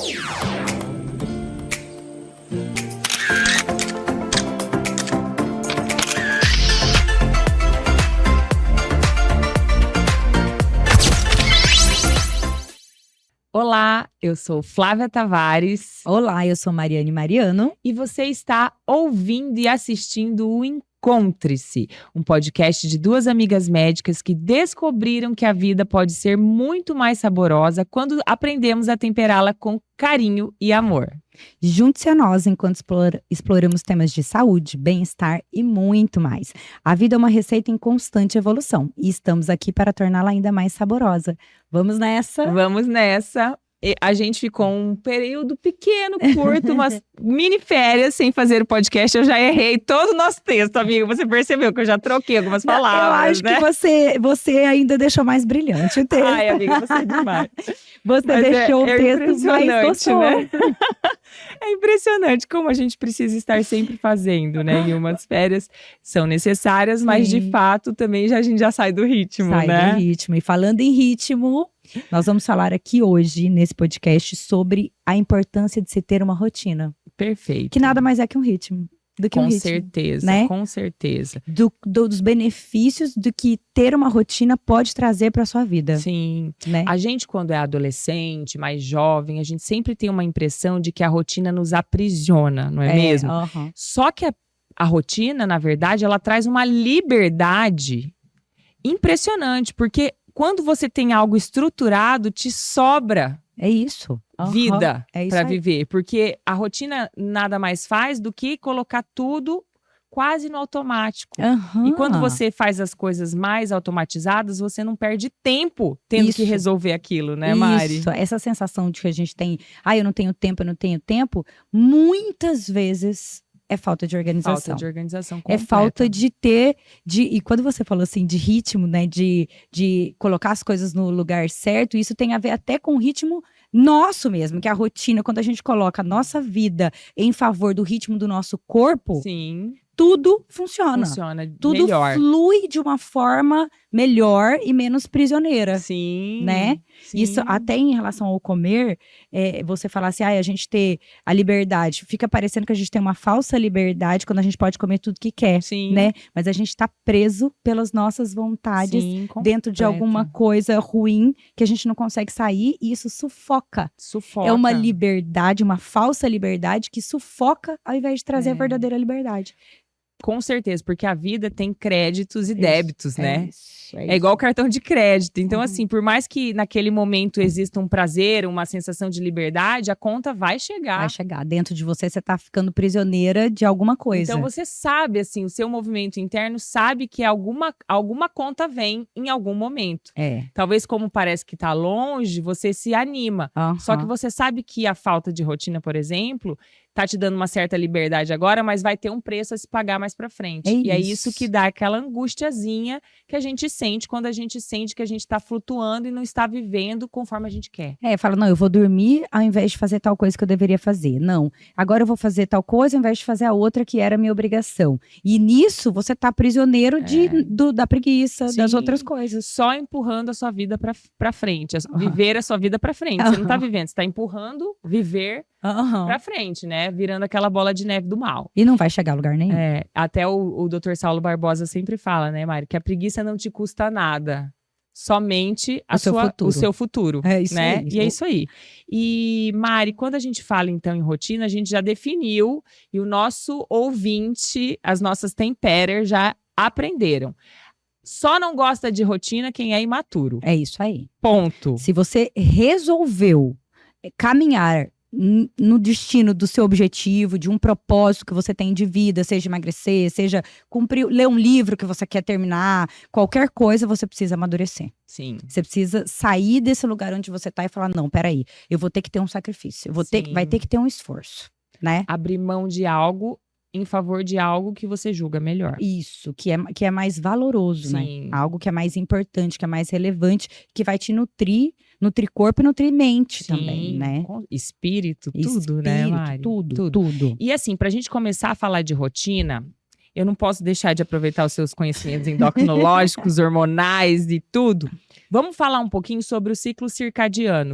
Olá, eu sou Flávia Tavares. Olá, eu sou Mariane Mariano. E você está ouvindo e assistindo o Encontre-se, um podcast de duas amigas médicas que descobriram que a vida pode ser muito mais saborosa quando aprendemos a temperá-la com carinho e amor. Junte-se a nós enquanto exploramos temas de saúde, bem-estar e muito mais. A vida é uma receita em constante evolução e estamos aqui para torná-la ainda mais saborosa. Vamos nessa? Vamos nessa! A gente ficou um período pequeno, curto, umas mini férias sem fazer o podcast. Eu já errei todo o nosso texto, amiga. Você percebeu que eu já troquei algumas palavras, Eu acho que você ainda deixou mais brilhante o texto. Ai, amiga, você é demais. Você deixou o texto mais gostoso. Né? É impressionante como a gente precisa estar sempre fazendo, né? E umas férias são necessárias, mas de fato também a gente já sai do ritmo, né? Sai do ritmo. E falando em ritmo, nós vamos falar aqui hoje, nesse podcast, sobre a importância de se ter uma rotina. Perfeito. Que nada mais é que um ritmo. Do que com um ritmo, certeza, né? Com certeza. Dos benefícios do que ter uma rotina pode trazer para sua vida. Sim. Né? A gente, quando é adolescente, mais jovem, a gente sempre tem uma impressão de que a rotina nos aprisiona, não é mesmo? Só que a rotina, na verdade, ela traz uma liberdade impressionante, porque quando você tem algo estruturado, te sobra. É isso. Vida para viver, porque a rotina nada mais faz do que colocar tudo quase no automático. E quando você faz as coisas mais automatizadas, você não perde tempo tendo que resolver aquilo, né, Mari? Isso, essa sensação de que a gente tem, eu não tenho tempo, muitas vezes é falta de organização. Falta de organização completa. É falta de ter, e quando você falou assim de ritmo, né, de colocar as coisas no lugar certo, isso tem a ver até com o ritmo nosso mesmo, que é a rotina, quando a gente coloca a nossa vida em favor do ritmo do nosso corpo, sim, tudo funciona. Tudo melhor. Flui de uma forma melhor e menos prisioneira. Sim. Né? Sim. Isso até em relação ao comer, você falar assim, a gente ter a liberdade. Fica parecendo que a gente tem uma falsa liberdade quando a gente pode comer tudo que quer. Sim. Né? Mas a gente tá preso pelas nossas vontades dentro de alguma coisa ruim que a gente não consegue sair e isso sufoca. É uma liberdade, uma falsa liberdade que sufoca ao invés de trazer a verdadeira liberdade. Com certeza, porque a vida tem créditos e débitos, né? É igual o cartão de crédito. Então, assim, por mais que naquele momento exista um prazer, uma sensação de liberdade, a conta vai chegar. Vai chegar. Dentro de você tá ficando prisioneira de alguma coisa. Então, você sabe, assim, o seu movimento interno sabe que alguma conta vem em algum momento. Talvez, como parece que tá longe, você se anima. Só que você sabe que a falta de rotina, por exemplo, tá te dando uma certa liberdade agora, mas vai ter um preço a se pagar mais pra frente. E é isso que dá aquela angustiazinha que a gente sente quando a gente sente que a gente tá flutuando e não está vivendo conforme a gente quer. Fala, não, eu vou dormir ao invés de fazer tal coisa que eu deveria fazer. Não, agora eu vou fazer tal coisa ao invés de fazer a outra que era a minha obrigação. E nisso, você tá prisioneiro da preguiça, das outras coisas. Só empurrando a sua vida pra frente. Viver a sua vida pra frente. Você não tá vivendo, você tá empurrando viver pra frente, né? Virando aquela bola de neve do mal. E não vai chegar a lugar nenhum. Até o Dr. Saulo Barbosa sempre fala, né, Mari? Que a preguiça não te custa nada. Somente o seu futuro. É isso né? aí. E é isso aí. E, Mari, quando a gente fala, então, em rotina, a gente já definiu e o nosso ouvinte, as nossas temperers já aprenderam. Só não gosta de rotina quem é imaturo. É isso aí. Ponto. Se você resolveu caminhar no destino do seu objetivo, de um propósito que você tem de vida, seja emagrecer, seja ler um livro que você quer terminar, qualquer coisa, você precisa amadurecer. Sim. Você precisa sair desse lugar onde você tá e falar, não, peraí, eu vou ter que ter um sacrifício, vai ter que ter um esforço, né? Abrir mão de algo em favor de algo que você julga melhor. Isso, que é mais valoroso, Sim. né? Algo que é mais importante, que é mais relevante, que vai te nutrir corpo e nutrir mente também, né? Espírito, tudo, né, Mari? Tudo. E assim, pra gente começar a falar de rotina, eu não posso deixar de aproveitar os seus conhecimentos endocrinológicos, hormonais e tudo. Vamos falar um pouquinho sobre o ciclo circadiano.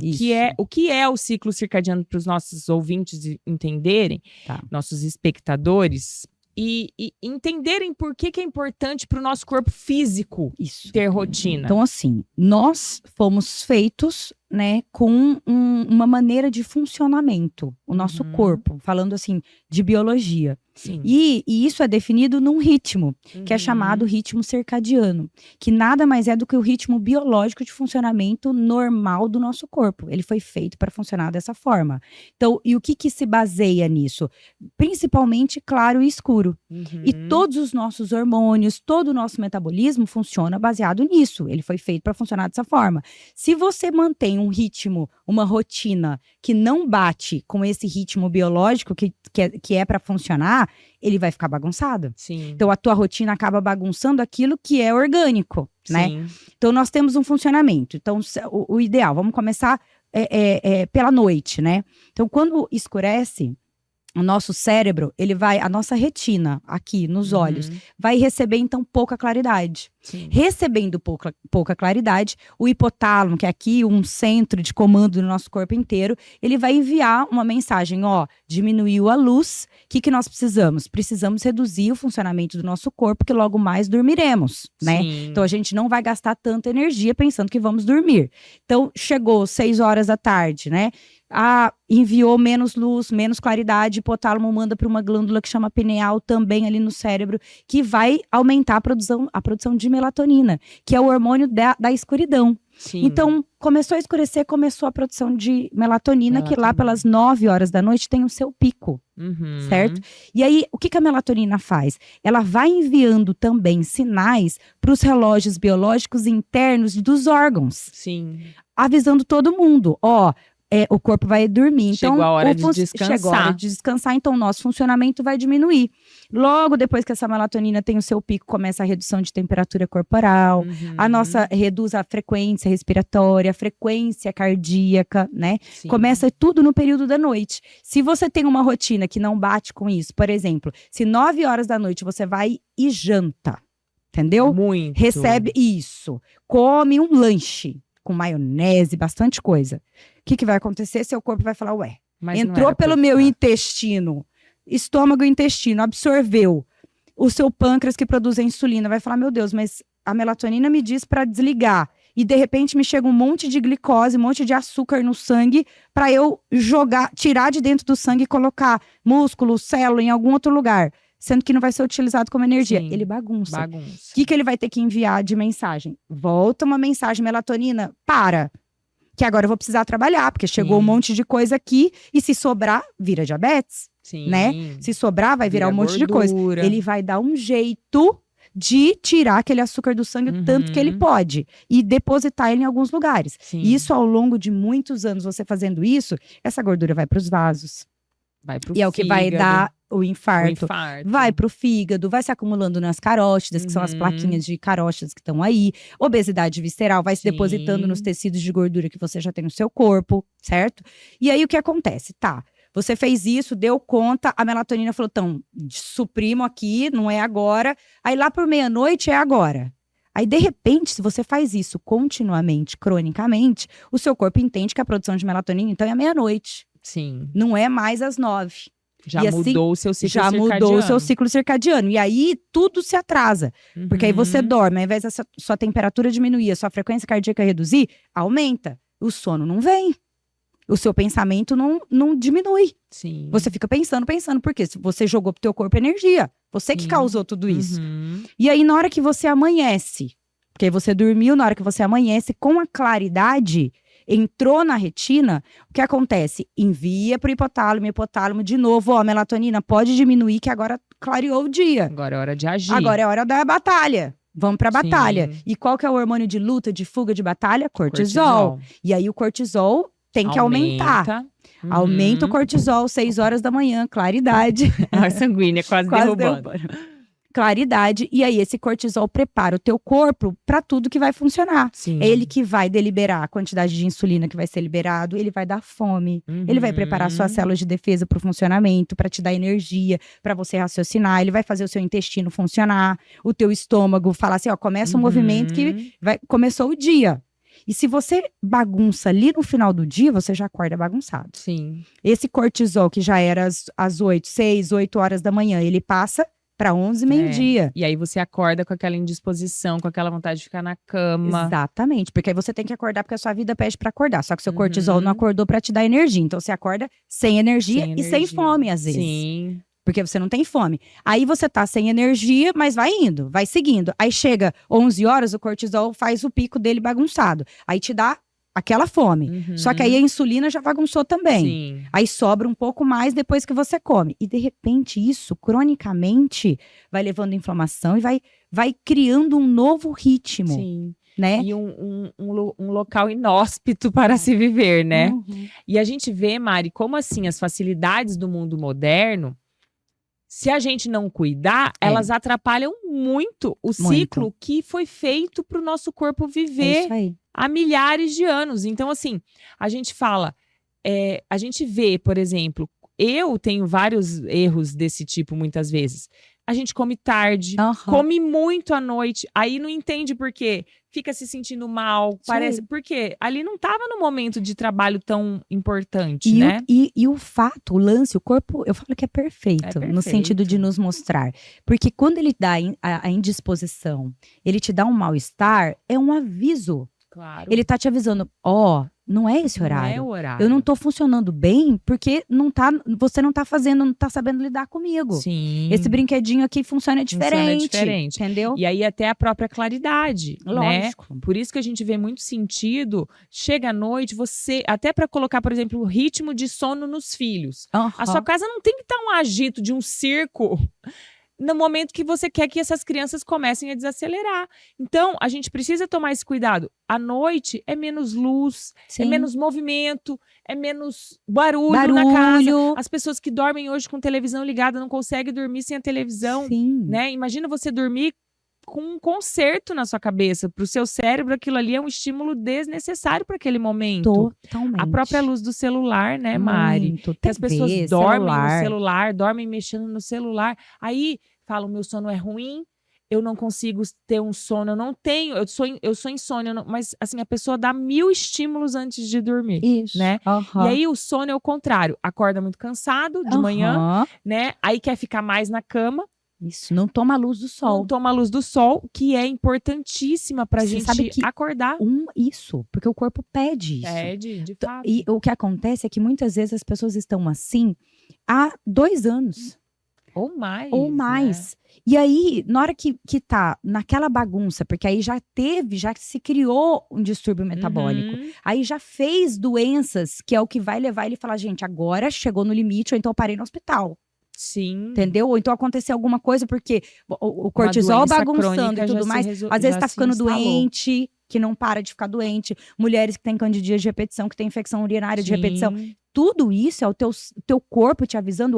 O que é o ciclo circadiano para os nossos ouvintes entenderem, nossos espectadores, e entenderem por que é importante para o nosso corpo físico ter rotina. Então, assim, nós fomos feitos, né, com uma maneira de funcionamento, o nosso corpo, falando assim, de biologia. Sim. E isso é definido num ritmo, que é chamado ritmo circadiano, que nada mais é do que o ritmo biológico de funcionamento normal do nosso corpo. Ele foi feito para funcionar dessa forma. Então, e o que se baseia nisso? Principalmente claro e escuro. E todos os nossos hormônios, todo o nosso metabolismo funciona baseado nisso. Ele foi feito para funcionar dessa forma. Se você mantém um ritmo, uma rotina que não bate com esse ritmo biológico que é para funcionar, ele vai ficar bagunçado. Sim. Então, a tua rotina acaba bagunçando aquilo que é orgânico, né? Sim. Então, nós temos um funcionamento. Então, o ideal, vamos começar pela noite, né? Então, quando escurece, o nosso cérebro, a nossa retina aqui nos olhos, vai receber então pouca claridade. Sim. Recebendo pouca claridade, o hipotálamo, que é aqui um centro de comando do nosso corpo inteiro, ele vai enviar uma mensagem, diminuiu a luz, o que nós precisamos? Precisamos reduzir o funcionamento do nosso corpo, que logo mais dormiremos, né? Sim. Então a gente não vai gastar tanta energia pensando que vamos dormir. Então chegou 6 horas da tarde, né? Enviou menos luz, menos claridade, o hipotálamo manda para uma glândula que chama pineal, também ali no cérebro, que vai aumentar a produção de melatonina, que é o hormônio da escuridão. Sim. Então, começou a escurecer, começou a produção de melatonina, que lá pelas 9 horas da noite tem o seu pico, certo? E aí, o que a melatonina faz? Ela vai enviando também sinais para os relógios biológicos internos dos órgãos. Sim. Avisando todo mundo, o corpo vai dormir. Então, chegou a hora de descansar. Chegou a hora de descansar, então o nosso funcionamento vai diminuir. Logo depois que essa melatonina tem o seu pico, começa a redução de temperatura corporal, reduz a frequência respiratória, a frequência cardíaca, né? Sim. Começa tudo no período da noite. Se você tem uma rotina que não bate com isso, por exemplo, se 9 horas da noite você vai e janta, entendeu? Muito. Recebe isso, come um lanche com maionese, bastante coisa. O que vai acontecer? Seu corpo vai falar, entrou pelo meu intestino, estômago e intestino, absorveu. O seu pâncreas que produz a insulina vai falar, meu Deus, mas a melatonina me diz para desligar. E de repente me chega um monte de glicose, um monte de açúcar no sangue para eu tirar de dentro do sangue e colocar músculo, célula em algum outro lugar. Sendo que não vai ser utilizado como energia. Sim, ele bagunça. O que ele vai ter que enviar de mensagem? Volta uma mensagem, melatonina, que agora eu vou precisar trabalhar, porque chegou um monte de coisa aqui, e se sobrar, vira diabetes, né? Se sobrar, vai virar um monte de coisa. Ele vai dar um jeito de tirar aquele açúcar do sangue o tanto que ele pode, e depositar ele em alguns lugares. Isso ao longo de muitos anos, você fazendo isso, essa gordura vai para os vasos. Vai pro e é o que vai dar o infarto. Vai pro fígado, vai se acumulando nas carótidas, que são as plaquinhas de carótidas que estão aí. Obesidade visceral vai se depositando nos tecidos de gordura que você já tem no seu corpo, certo? E aí o que acontece? Você fez isso, deu conta, a melatonina falou, então, suprimo aqui, não é agora. Aí lá por meia-noite é agora. Aí, de repente, se você faz isso continuamente, cronicamente, o seu corpo entende que a produção de melatonina, então, é à meia-noite. Sim. Não é mais às 9. Já mudou o seu ciclo circadiano. Já mudou o seu ciclo circadiano. E aí, tudo se atrasa. Porque aí você dorme, ao invés da sua temperatura diminuir, a sua frequência cardíaca reduzir, aumenta. O sono não vem. O seu pensamento não diminui. Sim. Você fica pensando, porque você jogou pro teu corpo energia. Você que causou tudo isso. E aí, na hora que você amanhece, porque aí você dormiu, na hora que você amanhece, com a claridade, entrou na retina, o que acontece? Envia pro hipotálamo de novo, a melatonina pode diminuir, que agora clareou o dia. Agora é hora de agir. Agora é hora da batalha. Vamos pra batalha. E qual que é o hormônio de luta, de fuga, de batalha? Cortisol. E aí o cortisol tem que aumentar. Aumenta o cortisol, 6 horas da manhã, claridade. A sanguínea quase derrubando. claridade, e aí esse cortisol prepara o teu corpo para tudo que vai funcionar. Sim. É ele que vai deliberar a quantidade de insulina que vai ser liberado, ele vai dar fome, ele vai preparar suas células de defesa para o funcionamento, para te dar energia, para você raciocinar, ele vai fazer o seu intestino funcionar, o teu estômago falar assim, ó, começa um movimento que começou o dia. E se você bagunça ali no final do dia, você já acorda bagunçado. Sim. Esse cortisol que já era às 8 horas da manhã, ele passa para 11, meio-dia. E aí você acorda com aquela indisposição, com aquela vontade de ficar na cama. Exatamente, porque aí você tem que acordar porque a sua vida pede para acordar, só que o seu cortisol não acordou para te dar energia. Então você acorda sem energia e sem fome às vezes. Sim. Porque você não tem fome. Aí você tá sem energia, mas vai indo, vai seguindo. Aí chega 11 horas, o cortisol faz o pico dele bagunçado. Aí te dá aquela fome. Só que aí a insulina já bagunçou também. Sim. Aí sobra um pouco mais depois que você come. E de repente isso, cronicamente, vai levando inflamação e vai criando um novo ritmo. Sim. Né? E um local inóspito para se viver, né? E a gente vê, Mari, como assim as facilidades do mundo moderno, se a gente não cuidar, elas atrapalham muito o ciclo que foi feito para o nosso corpo viver há milhares de anos. Então, assim, a gente fala, a gente vê, por exemplo, eu tenho vários erros desse tipo muitas vezes. A gente come tarde, come muito à noite, aí não entende por quê. Fica se sentindo mal, parece. Porque ali não estava no momento de trabalho tão importante, né? E o fato, o lance, o corpo, eu falo que é perfeito, no sentido de nos mostrar. Porque quando ele dá a indisposição, ele te dá um mal-estar, é um aviso. Claro. Ele tá te avisando, não é esse horário. Não é o horário. Eu não tô funcionando bem porque você não tá fazendo, não tá sabendo lidar comigo. Sim. Esse brinquedinho aqui funciona diferente. Entendeu? E aí até a própria claridade, lógico, né? Por isso que a gente vê muito sentido. Chega à noite, você, até para colocar, por exemplo, o ritmo de sono nos filhos. A sua casa não tem que estar um agito de um circo no momento que você quer que essas crianças comecem a desacelerar. Então, a gente precisa tomar esse cuidado. À noite é menos luz, é menos movimento, é menos barulho na casa. As pessoas que dormem hoje com televisão ligada não conseguem dormir sem a televisão. Né? Imagina você dormir com um concerto na sua cabeça. Para o seu cérebro, aquilo ali é um estímulo desnecessário para aquele momento. Totalmente. A própria luz do celular, né, Mari? Que as pessoas dormem no celular, dormem mexendo no celular. Aí falam, meu sono é ruim, eu não consigo ter um sono, eu não tenho, eu sou insônia, mas assim, a pessoa dá 1000 estímulos antes de dormir. Isso. Né? E aí o sono é o contrário. Acorda muito cansado de manhã, né? Aí quer ficar mais na cama. Isso, não toma a luz do sol. Não toma a luz do sol, que é importantíssima pra gente acordar. Isso, porque o corpo pede isso. Pede, de fato. E o que acontece é que muitas vezes as pessoas estão assim há 2 anos. Ou mais. Né? E aí, na hora que tá naquela bagunça, porque aí já se criou um distúrbio metabólico. Aí já fez doenças, que é o que vai levar ele a falar, gente, agora chegou no limite, ou então eu parei no hospital. Sim. Entendeu? Ou então aconteceu alguma coisa, porque o cortisol bagunçando e tudo mais, às vezes tá ficando doente, que não para de ficar doente. Mulheres que têm candidíase de repetição, que têm infecção urinária de repetição. Tudo isso é o teu corpo te avisando,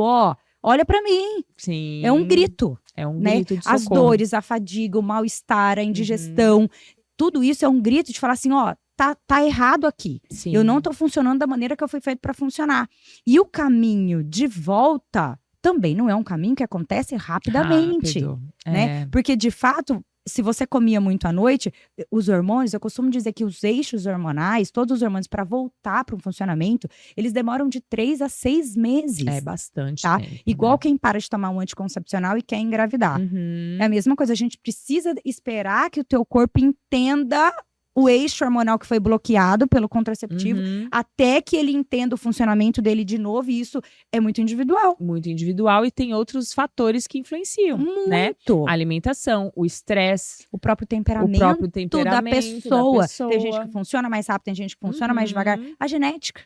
olha pra mim. Sim. É um grito. É um né? grito de socorro. As dores, a fadiga, o mal-estar, a indigestão. Tudo isso é um grito de falar assim, tá errado aqui. Sim. Eu não tô funcionando da maneira que eu fui feito para funcionar. E o caminho de volta também não é um caminho que acontece rapidamente. Né? Porque, de fato, se você comia muito à noite, os hormônios, eu costumo dizer que os eixos hormonais, todos os hormônios, para voltar para um funcionamento, eles demoram de 3 a 6 meses. É bastante tá? tempo, Igual quem para de tomar um anticoncepcional e quer engravidar. É a mesma coisa, a gente precisa esperar que o teu corpo entenda o eixo hormonal que foi bloqueado pelo contraceptivo, até que ele entenda o funcionamento dele de novo, e isso é muito individual. Muito individual, e tem outros fatores que influenciam, né? A alimentação, o estresse, o próprio temperamento, da pessoa. Tem gente que funciona mais rápido, tem gente que funciona mais devagar. A genética.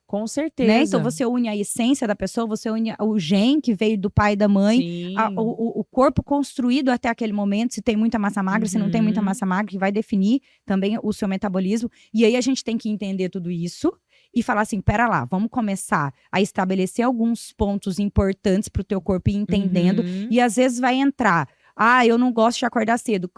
Com certeza. Né? Então você une a essência da pessoa, você une o gene que veio do pai e da mãe, o corpo construído até aquele momento, se tem muita massa magra, se não tem muita massa magra, que vai definir também o seu metabolismo. E aí a gente tem que entender tudo isso e falar assim, pera lá, vamos começar a estabelecer alguns pontos importantes para o teu corpo ir entendendo. E às vezes vai entrar eu não gosto de acordar cedo.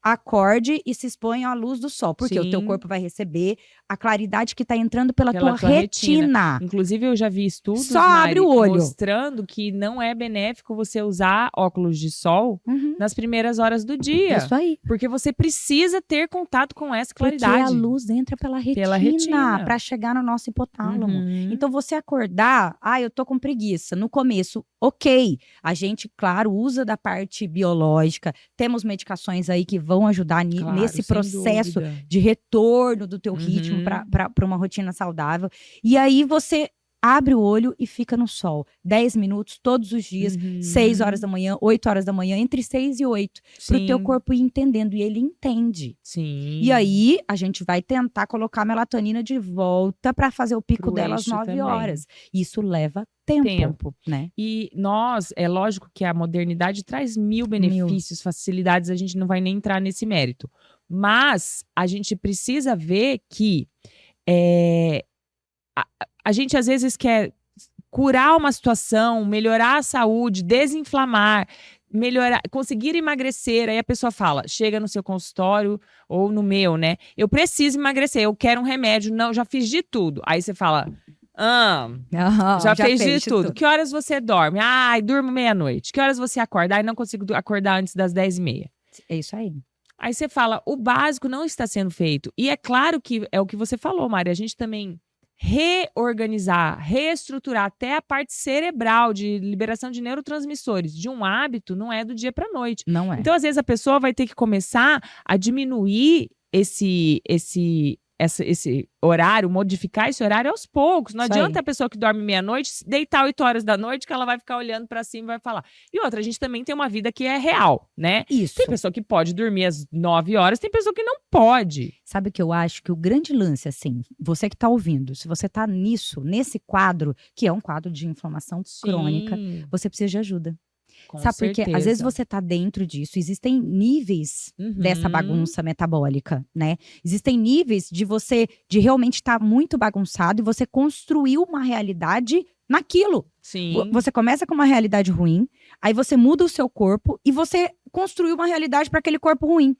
Acorde e se expõe à luz do sol. Porque o teu corpo vai receber a claridade que está entrando pela tua retina. Inclusive, eu já vi estudos, só abre o olho, mostrando que não é benéfico você usar óculos de sol nas primeiras horas do dia. Isso aí. Porque você precisa ter contato com essa claridade. Porque a luz entra pela retina. Para chegar no nosso hipotálamo. Então, você acordar, eu tô com preguiça. No começo, ok. A gente, claro, usa da parte biológica. Temos medicações aí que vão ajudar nesse processo de retorno do teu ritmo para uma rotina saudável. E aí você abre o olho e fica no sol. 10 minutos todos os dias, 6 horas da manhã, 8 horas da manhã, entre 6 e 8. Para o teu corpo ir entendendo. E ele entende. Sim. E aí a gente vai tentar colocar a melatonina de volta para fazer o pico dela às 9 horas. Isso leva tempo, né? E é lógico que a modernidade traz mil benefícios, facilidades, a gente não vai nem entrar nesse mérito. Mas a gente precisa ver que a gente às vezes quer curar uma situação, melhorar a saúde, desinflamar, melhorar, conseguir emagrecer. Aí a pessoa chega no seu consultório ou no meu, né? Eu preciso emagrecer, eu quero um remédio, não, já fiz de tudo. Aí você fala... já fez de tudo. Que horas você dorme? Durmo meia-noite. Que horas você acorda? Não consigo acordar antes das 10h30. É isso aí. Aí você fala, o básico não está sendo feito. E é claro que é o que você falou, Mari. A gente também reorganizar, reestruturar até a parte cerebral de liberação de neurotransmissores de um hábito não é do dia para noite. Não é. Então, às vezes, a pessoa vai ter que começar a diminuir esse horário, modificar esse horário aos poucos. Não adianta a pessoa que dorme meia-noite deitar 8 horas da noite que ela vai ficar olhando pra cima e vai falar. E outra, a gente também tem uma vida que é real, né? Isso. Tem pessoa que pode dormir às 9 horas, tem pessoa que não pode. Sabe o que eu acho? Que o grande lance, assim, você que tá ouvindo, se você tá nesse quadro, que é um quadro de inflamação crônica, você precisa de ajuda. Sabe por quê? Às vezes você tá dentro disso. Existem níveis dessa bagunça metabólica, né? Existem níveis de realmente estar muito bagunçado e você construiu uma realidade naquilo. Sim. Você começa com uma realidade ruim, aí você muda o seu corpo e você construiu uma realidade para aquele corpo ruim.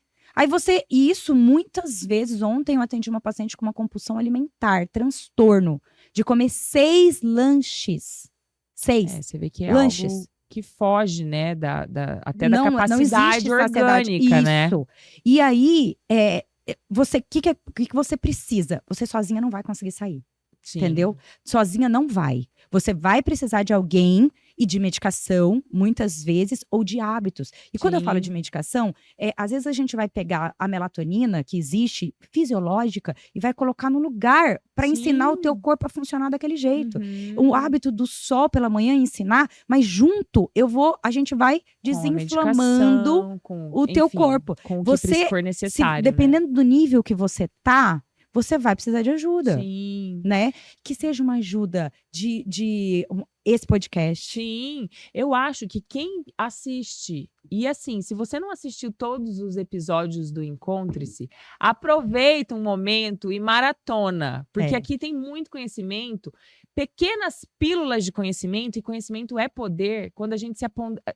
E isso muitas vezes, ontem eu atendi uma paciente com uma compulsão alimentar, transtorno, de comer 6 lanches. 6 você vê que é lanches. Algo que foge, né, até da capacidade orgânica, né? Isso. E aí, o que você precisa? Você sozinha não vai conseguir sair. Sim. Entendeu? Sozinha não vai. Você vai precisar de alguém e de medicação, muitas vezes, ou de hábitos. E quando eu falo de medicação, às vezes a gente vai pegar a melatonina, que existe, fisiológica, e vai colocar no lugar para ensinar o teu corpo a funcionar daquele jeito. O hábito do sol pela manhã ensinar, mas junto a gente vai desinflamando o teu corpo. Com o que for necessário. Dependendo do nível que você tá, você vai precisar de ajuda. Sim. Né? Que seja uma ajuda de esse podcast. Sim. Eu acho que quem assiste, e assim, se você não assistiu todos os episódios do Encontre-se, aproveita um momento e maratona. Porque aqui tem muito conhecimento, pequenas pílulas de conhecimento, e conhecimento é poder. Quando a gente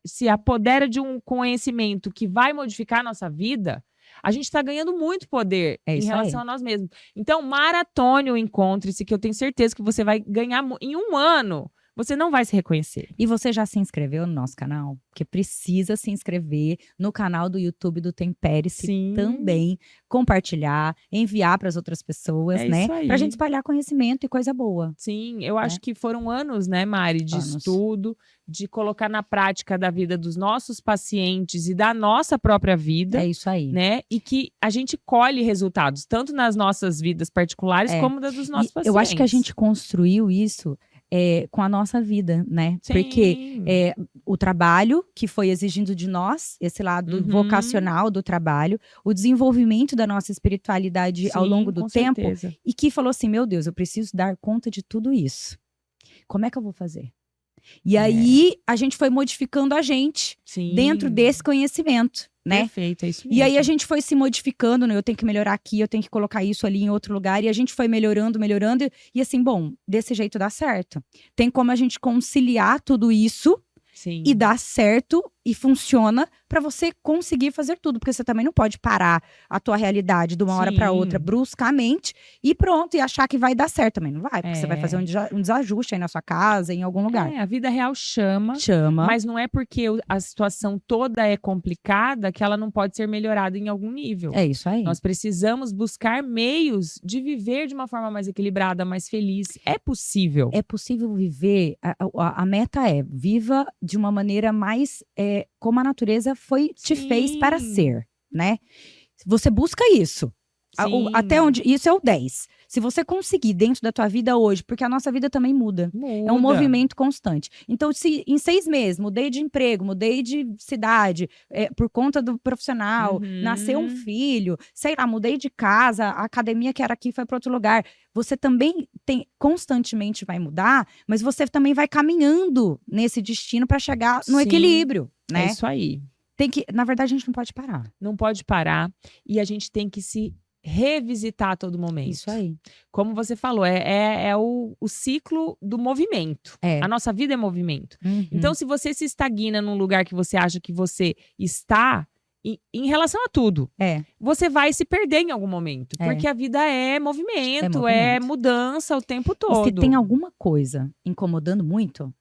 se apodera de um conhecimento que vai modificar a nossa vida, a gente está ganhando muito poder em relação a nós mesmos. Então, maratone o Encontre-se, que eu tenho certeza que você vai ganhar em um ano. Você não vai se reconhecer. E você já se inscreveu no nosso canal? Porque precisa se inscrever no canal do YouTube do Tempere-se também. Compartilhar, enviar para as outras pessoas, né? Pra gente espalhar conhecimento e coisa boa. Sim, eu acho que foram anos, né, Mari, de estudo, de colocar na prática da vida dos nossos pacientes e da nossa própria vida. É isso aí. Né? E que a gente colhe resultados, tanto nas nossas vidas particulares, como das dos nossos pacientes. Eu acho que a gente construiu isso com a nossa vida, né? Sim. Porque o trabalho que foi exigindo de nós, esse lado vocacional do trabalho, o desenvolvimento da nossa espiritualidade ao longo do tempo, e que falou assim, meu Deus, eu preciso dar conta de tudo isso. Como é que eu vou fazer? E aí, a gente foi modificando a gente dentro desse conhecimento, né? Perfeito, é isso mesmo. E aí, a gente foi se modificando, né? Eu tenho que melhorar aqui, eu tenho que colocar isso ali em outro lugar. E a gente foi melhorando. E assim, bom, desse jeito dá certo. Tem como a gente conciliar tudo isso e dar certo e funciona para você conseguir fazer tudo, porque você também não pode parar a tua realidade de uma hora para outra bruscamente e pronto, e achar que vai dar certo, também não vai, porque você vai fazer um desajuste aí na sua casa, em algum lugar. A vida real chama, mas não é porque a situação toda é complicada que ela não pode ser melhorada em algum nível. É isso aí. Nós precisamos buscar meios de viver de uma forma mais equilibrada, mais feliz. É possível. É possível viver, a meta é, viva de uma maneira mais como a natureza te fez para ser, né? Você busca isso. Até onde, isso é o 10. Se você conseguir dentro da tua vida hoje, porque a nossa vida também muda. É um movimento constante. Então, se em 6 meses mudei de emprego, mudei de cidade, por conta do profissional, nasceu um filho, sei lá, mudei de casa, a academia que era aqui foi para outro lugar. Você também constantemente vai mudar, mas você também vai caminhando nesse destino para chegar no equilíbrio, né? É isso aí. Na verdade, a gente não pode parar. Não pode parar e a gente tem que se revisitar a todo momento. Isso aí. Como você falou, é o ciclo do movimento. A nossa vida é movimento. Então, se você se estagna num lugar que você acha que você está, em relação a tudo, você vai se perder em algum momento. Porque a vida é movimento, é mudança o tempo todo. E se tem alguma coisa incomodando muito,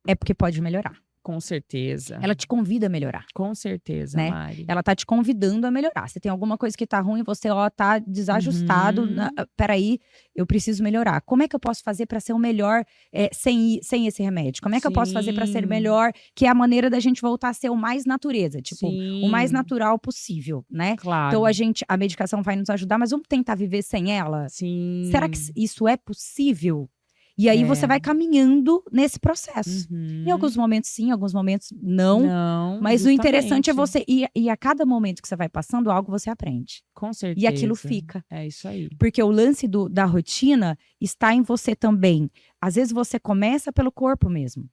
é porque pode melhorar. Com certeza. Ela te convida a melhorar. Com certeza, né? Mari. Ela tá te convidando a melhorar. Se tem alguma coisa que tá ruim, você tá desajustado. Peraí, eu preciso melhorar. Como é que eu posso fazer para ser o melhor sem esse remédio? Como é que eu posso fazer para ser melhor? Que é a maneira da gente voltar a ser o mais natureza. Tipo, o mais natural possível, né? Claro. Então a medicação vai nos ajudar, mas vamos tentar viver sem ela? Sim. Será que isso é possível? E aí você vai caminhando nesse processo. Em alguns momentos sim, em alguns momentos não. Mas justamente. O interessante é você... E a cada momento que você vai passando, algo você aprende. Com certeza. E aquilo fica. É isso aí. Porque o lance da rotina está em você também. Às vezes você começa pelo corpo mesmo.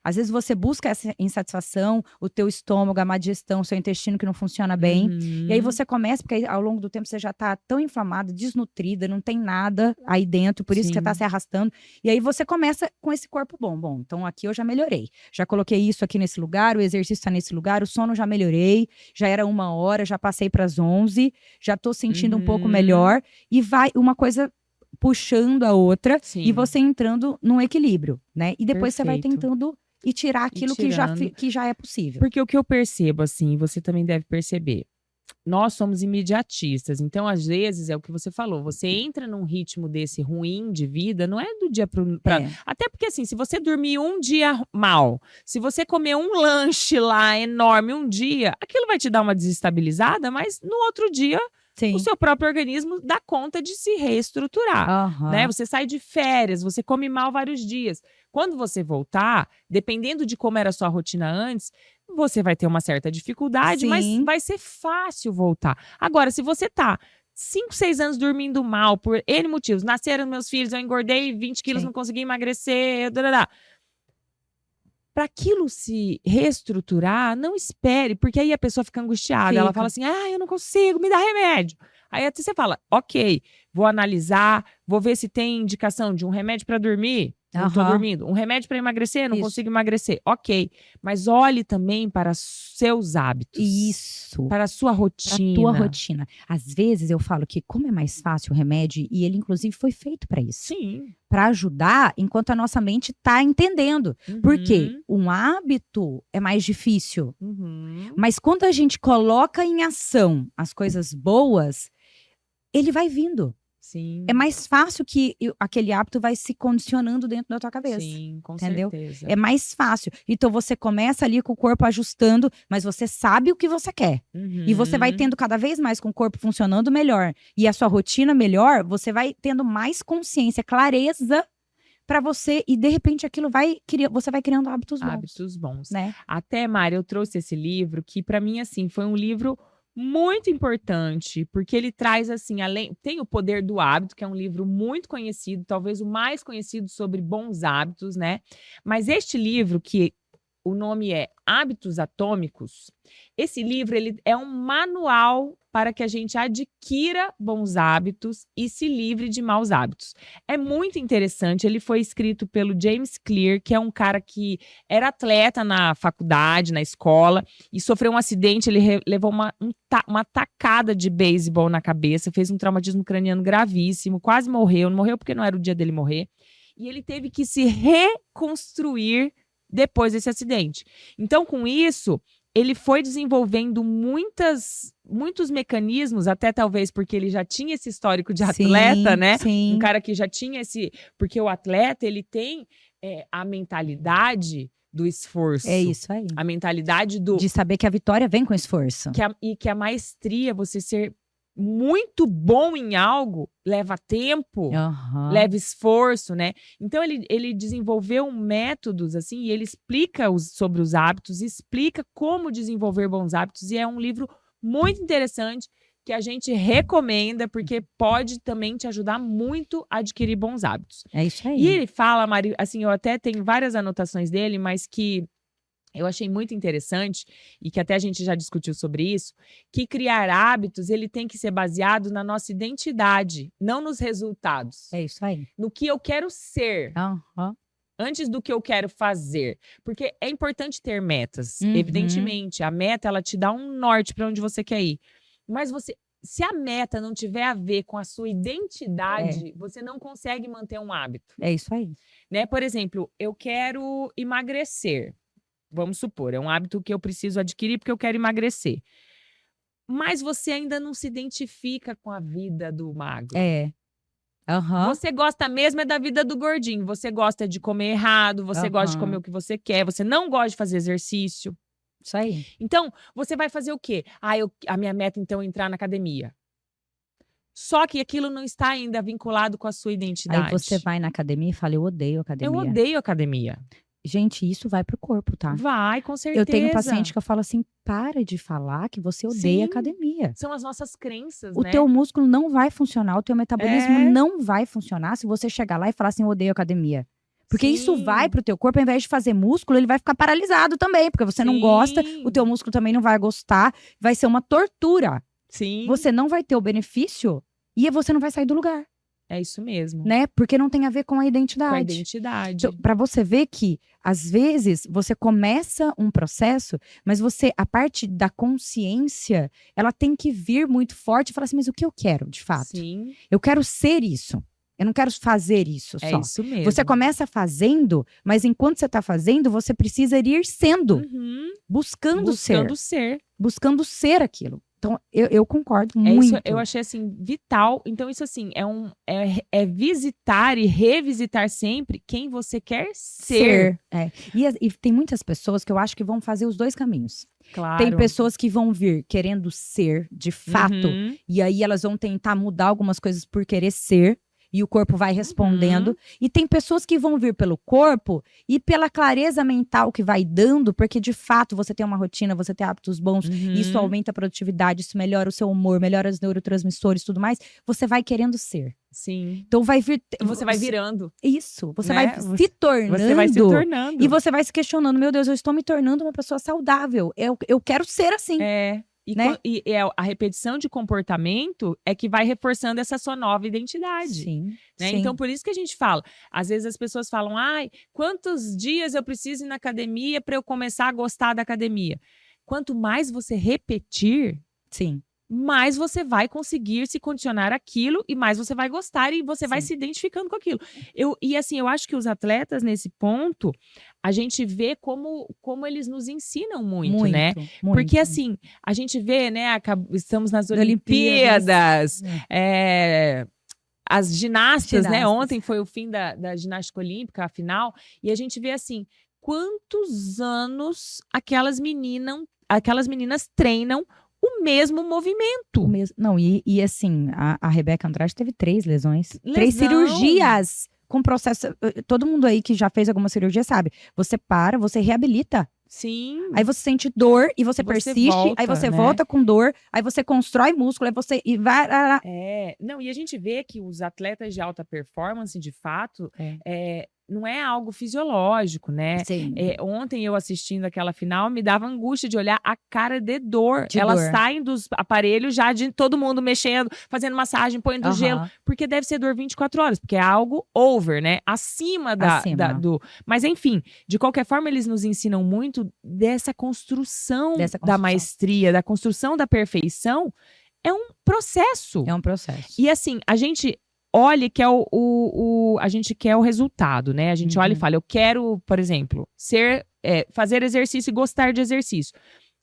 Às vezes você busca essa insatisfação, o teu estômago, a má digestão, o seu intestino que não funciona bem. E aí você começa, porque ao longo do tempo você já tá tão inflamada, desnutrida, não tem nada aí dentro, por isso que você tá se arrastando. E aí você começa com esse corpo bom. Bom, então aqui eu já melhorei. Já coloquei isso aqui nesse lugar, o exercício tá nesse lugar, o sono já melhorei, já era 1h, já passei para as 11, já tô sentindo um pouco melhor. E vai uma coisa puxando a outra e você entrando num equilíbrio, né? E depois você vai tentando e tirar aquilo que já é possível. Porque o que eu percebo, assim, você também deve perceber, nós somos imediatistas, então às vezes é o que você falou, você entra num ritmo desse ruim de vida, não é do dia para até porque assim, se você dormir um dia mal, se você comer um lanche lá enorme um dia, aquilo vai te dar uma desestabilizada, mas no outro dia o seu próprio organismo dá conta de se reestruturar, né? Você sai de férias, você come mal vários dias. Quando você voltar, dependendo de como era a sua rotina antes, você vai ter uma certa dificuldade, mas vai ser fácil voltar. Agora, se você tá 5, 6 anos dormindo mal por N motivos, nasceram meus filhos, eu engordei 20 quilos, não consegui emagrecer, para aquilo se reestruturar, não espere, porque aí a pessoa fica angustiada. Ela fala assim, eu não consigo, me dá remédio. Aí até você fala, ok, vou analisar, vou ver se tem indicação de um remédio para dormir. Não tô dormindo. Um remédio para emagrecer, não consigo emagrecer. Ok. Mas olhe também para seus hábitos. Isso. Para a sua rotina. Para a tua rotina. Às vezes eu falo que como é mais fácil o remédio, e ele inclusive foi feito para isso. Sim. Para ajudar enquanto a nossa mente tá entendendo. Porque um hábito é mais difícil. Mas quando a gente coloca em ação as coisas boas, ele vai vindo. Sim. É mais fácil que aquele hábito vai se condicionando dentro da tua cabeça. Sim, com certeza. É mais fácil. Então você começa ali com o corpo ajustando, mas você sabe o que você quer. E você vai tendo cada vez mais com o corpo funcionando melhor. E a sua rotina melhor, você vai tendo mais consciência, clareza para você, e de repente aquilo você vai criando hábitos bons. Hábitos bons. Né? Até, Mari, eu trouxe esse livro que para mim, assim, foi um livro muito importante, porque ele traz assim, tem O Poder do Hábito, que é um livro muito conhecido, talvez o mais conhecido sobre bons hábitos, né? Mas este livro, que o nome é Hábitos Atômicos. Esse livro ele é um manual para que a gente adquira bons hábitos e se livre de maus hábitos. É muito interessante, ele foi escrito pelo James Clear, que é um cara que era atleta na faculdade, na escola, e sofreu um acidente, ele levou uma tacada de beisebol na cabeça, fez um traumatismo craniano gravíssimo, quase morreu, não morreu porque não era o dia dele morrer, e ele teve que se reconstruir depois desse acidente. Então, com isso, ele foi desenvolvendo muitos mecanismos, até talvez porque ele já tinha esse histórico de atleta, né? Sim. Um cara que já tinha esse... Porque o atleta, ele tem a mentalidade do esforço. É isso aí. A mentalidade de saber que a vitória vem com esforço. E que a maestria, você ser muito bom em algo, leva tempo, leva esforço, né? Então, ele desenvolveu métodos, assim, e ele explica sobre os hábitos, explica como desenvolver bons hábitos, e é um livro muito interessante que a gente recomenda, porque pode também te ajudar muito a adquirir bons hábitos. É isso aí. E ele fala, Mari, assim, eu até tenho várias anotações dele, mas que eu achei muito interessante, e que até a gente já discutiu sobre isso, que criar hábitos, ele tem que ser baseado na nossa identidade, não nos resultados. É isso aí. No que eu quero ser, antes do que eu quero fazer. Porque é importante ter metas, evidentemente. A meta, ela te dá um norte para onde você quer ir. Mas se a meta não tiver a ver com a sua identidade, você não consegue manter um hábito. É isso aí. Né? Por exemplo, eu quero emagrecer. Vamos supor, é um hábito que eu preciso adquirir porque eu quero emagrecer. Mas você ainda não se identifica com a vida do magro. Você gosta mesmo da vida do gordinho. Você gosta de comer errado, você gosta de comer o que você quer, você não gosta de fazer exercício. Isso aí. Então, você vai fazer o quê? A minha meta, então, é entrar na academia. Só que aquilo não está ainda vinculado com a sua identidade. Aí você vai na academia e fala, eu odeio academia. Eu odeio academia. Gente, isso vai pro corpo, tá? Vai, com certeza. Eu tenho um paciente que eu falo assim, para de falar que você odeia academia. São as nossas crenças, né? O teu músculo não vai funcionar, o teu metabolismo não vai funcionar se você chegar lá e falar assim, eu odeio academia. Porque isso vai pro teu corpo, ao invés de fazer músculo, ele vai ficar paralisado também, porque você não gosta, o teu músculo também não vai gostar, vai ser uma tortura. Você não vai ter o benefício e você não vai sair do lugar. É isso mesmo. Né? Porque não tem a ver com a identidade. Com a identidade. Então, para você ver que, às vezes, você começa um processo, mas você, a parte da consciência, ela tem que vir muito forte e falar assim, mas o que eu quero, de fato? Sim. Eu quero ser isso. Eu não quero fazer isso só. É isso mesmo. Você começa fazendo, mas enquanto você está fazendo, você precisa ir sendo. Buscando ser. Buscando ser aquilo. Então, eu concordo muito. Isso, eu achei, assim, vital. Então, isso, assim, é visitar e revisitar sempre quem você quer ser. E tem muitas pessoas que eu acho que vão fazer os dois caminhos. Claro. Tem pessoas que vão vir querendo ser, de fato, e aí elas vão tentar mudar algumas coisas por querer ser. E o corpo vai respondendo. E tem pessoas que vão vir pelo corpo e pela clareza mental que vai dando, porque de fato você tem uma rotina, você tem hábitos bons, isso aumenta a produtividade, isso melhora o seu humor, melhora os neurotransmissores e tudo mais. Você vai querendo ser. Sim. Então vai vir. Você vai virando. Isso. Você vai se tornando. Você vai se tornando. E você vai se questionando: meu Deus, eu estou me tornando uma pessoa saudável. Eu quero ser assim. Né? E a repetição de comportamento é que vai reforçando essa sua nova identidade. Sim, né? sim. Então, por isso que a gente fala. Às vezes as pessoas falam, quantos dias eu preciso ir na academia para eu começar a gostar da academia? Quanto mais você repetir, mais você vai conseguir se condicionar aquilo e mais você vai gostar e você vai se identificando com aquilo. E assim, eu acho que os atletas, nesse ponto, a gente vê como eles nos ensinam muito, né? Porque assim, a gente vê, né, estamos nas Olimpíadas, as ginastas, né? Ontem foi o fim da ginástica olímpica, a final, e a gente vê assim, quantos anos aquelas meninas treinam o mesmo movimento. Não, e assim, a Rebeca Andrade teve 3 lesões. 3 cirurgias com processo. Todo mundo aí que já fez alguma cirurgia sabe. Você para, você reabilita. Sim. Aí você sente dor e você persiste, volta, aí você volta com dor, aí você constrói músculo, aí você vai. Não, e a gente vê que os atletas de alta performance, de fato, não é algo fisiológico, né? Sim. Ontem eu assistindo aquela final, me dava angústia de olhar a cara de dor. Elas saem dos aparelhos já de todo mundo mexendo, fazendo massagem, põendo gelo, porque deve ser dor 24 horas, porque é algo over, né? Acima do... Mas enfim, de qualquer forma, eles nos ensinam muito dessa construção da maestria, da construção da perfeição. É um processo. É um processo. E assim, a gente olha que é a gente quer o resultado, né? A gente olha e fala, eu quero, por exemplo, fazer exercício e gostar de exercício.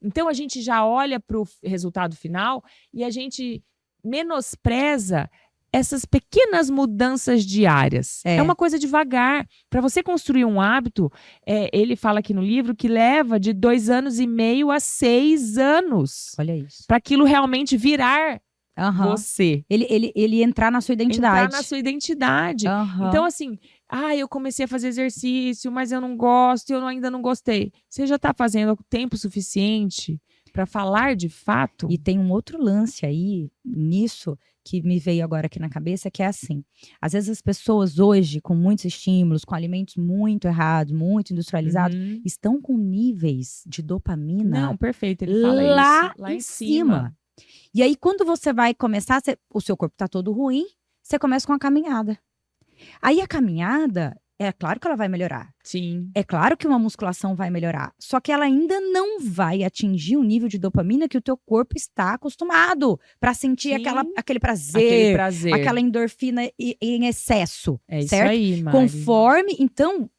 Então, a gente já olha para o resultado final e a gente menospreza essas pequenas mudanças diárias. É uma coisa devagar. Para você construir um hábito, ele fala aqui no livro que leva de 2 anos e meio a 6 anos. Olha isso. Para aquilo realmente virar você. Ele entrar na sua identidade. Entrar na sua identidade. Então, assim, eu comecei a fazer exercício, mas eu não gosto, eu ainda não gostei. Você já está fazendo tempo suficiente para falar de fato? E tem um outro lance aí, nisso, que me veio agora aqui na cabeça, que é assim. Às vezes as pessoas hoje, com muitos estímulos, com alimentos muito errados, muito industrializados, estão com níveis de dopamina. Não, perfeito, ele fala isso. Lá em cima. E aí, quando você vai começar, o seu corpo tá todo ruim, você começa com a caminhada. Aí a caminhada, é claro que ela vai melhorar. Sim. É claro que uma musculação vai melhorar. Só que ela ainda não vai atingir o nível de dopamina que o teu corpo está acostumado para sentir aquele prazer, aquela endorfina em excesso. É isso certo? aí, Mari. Conforme, então...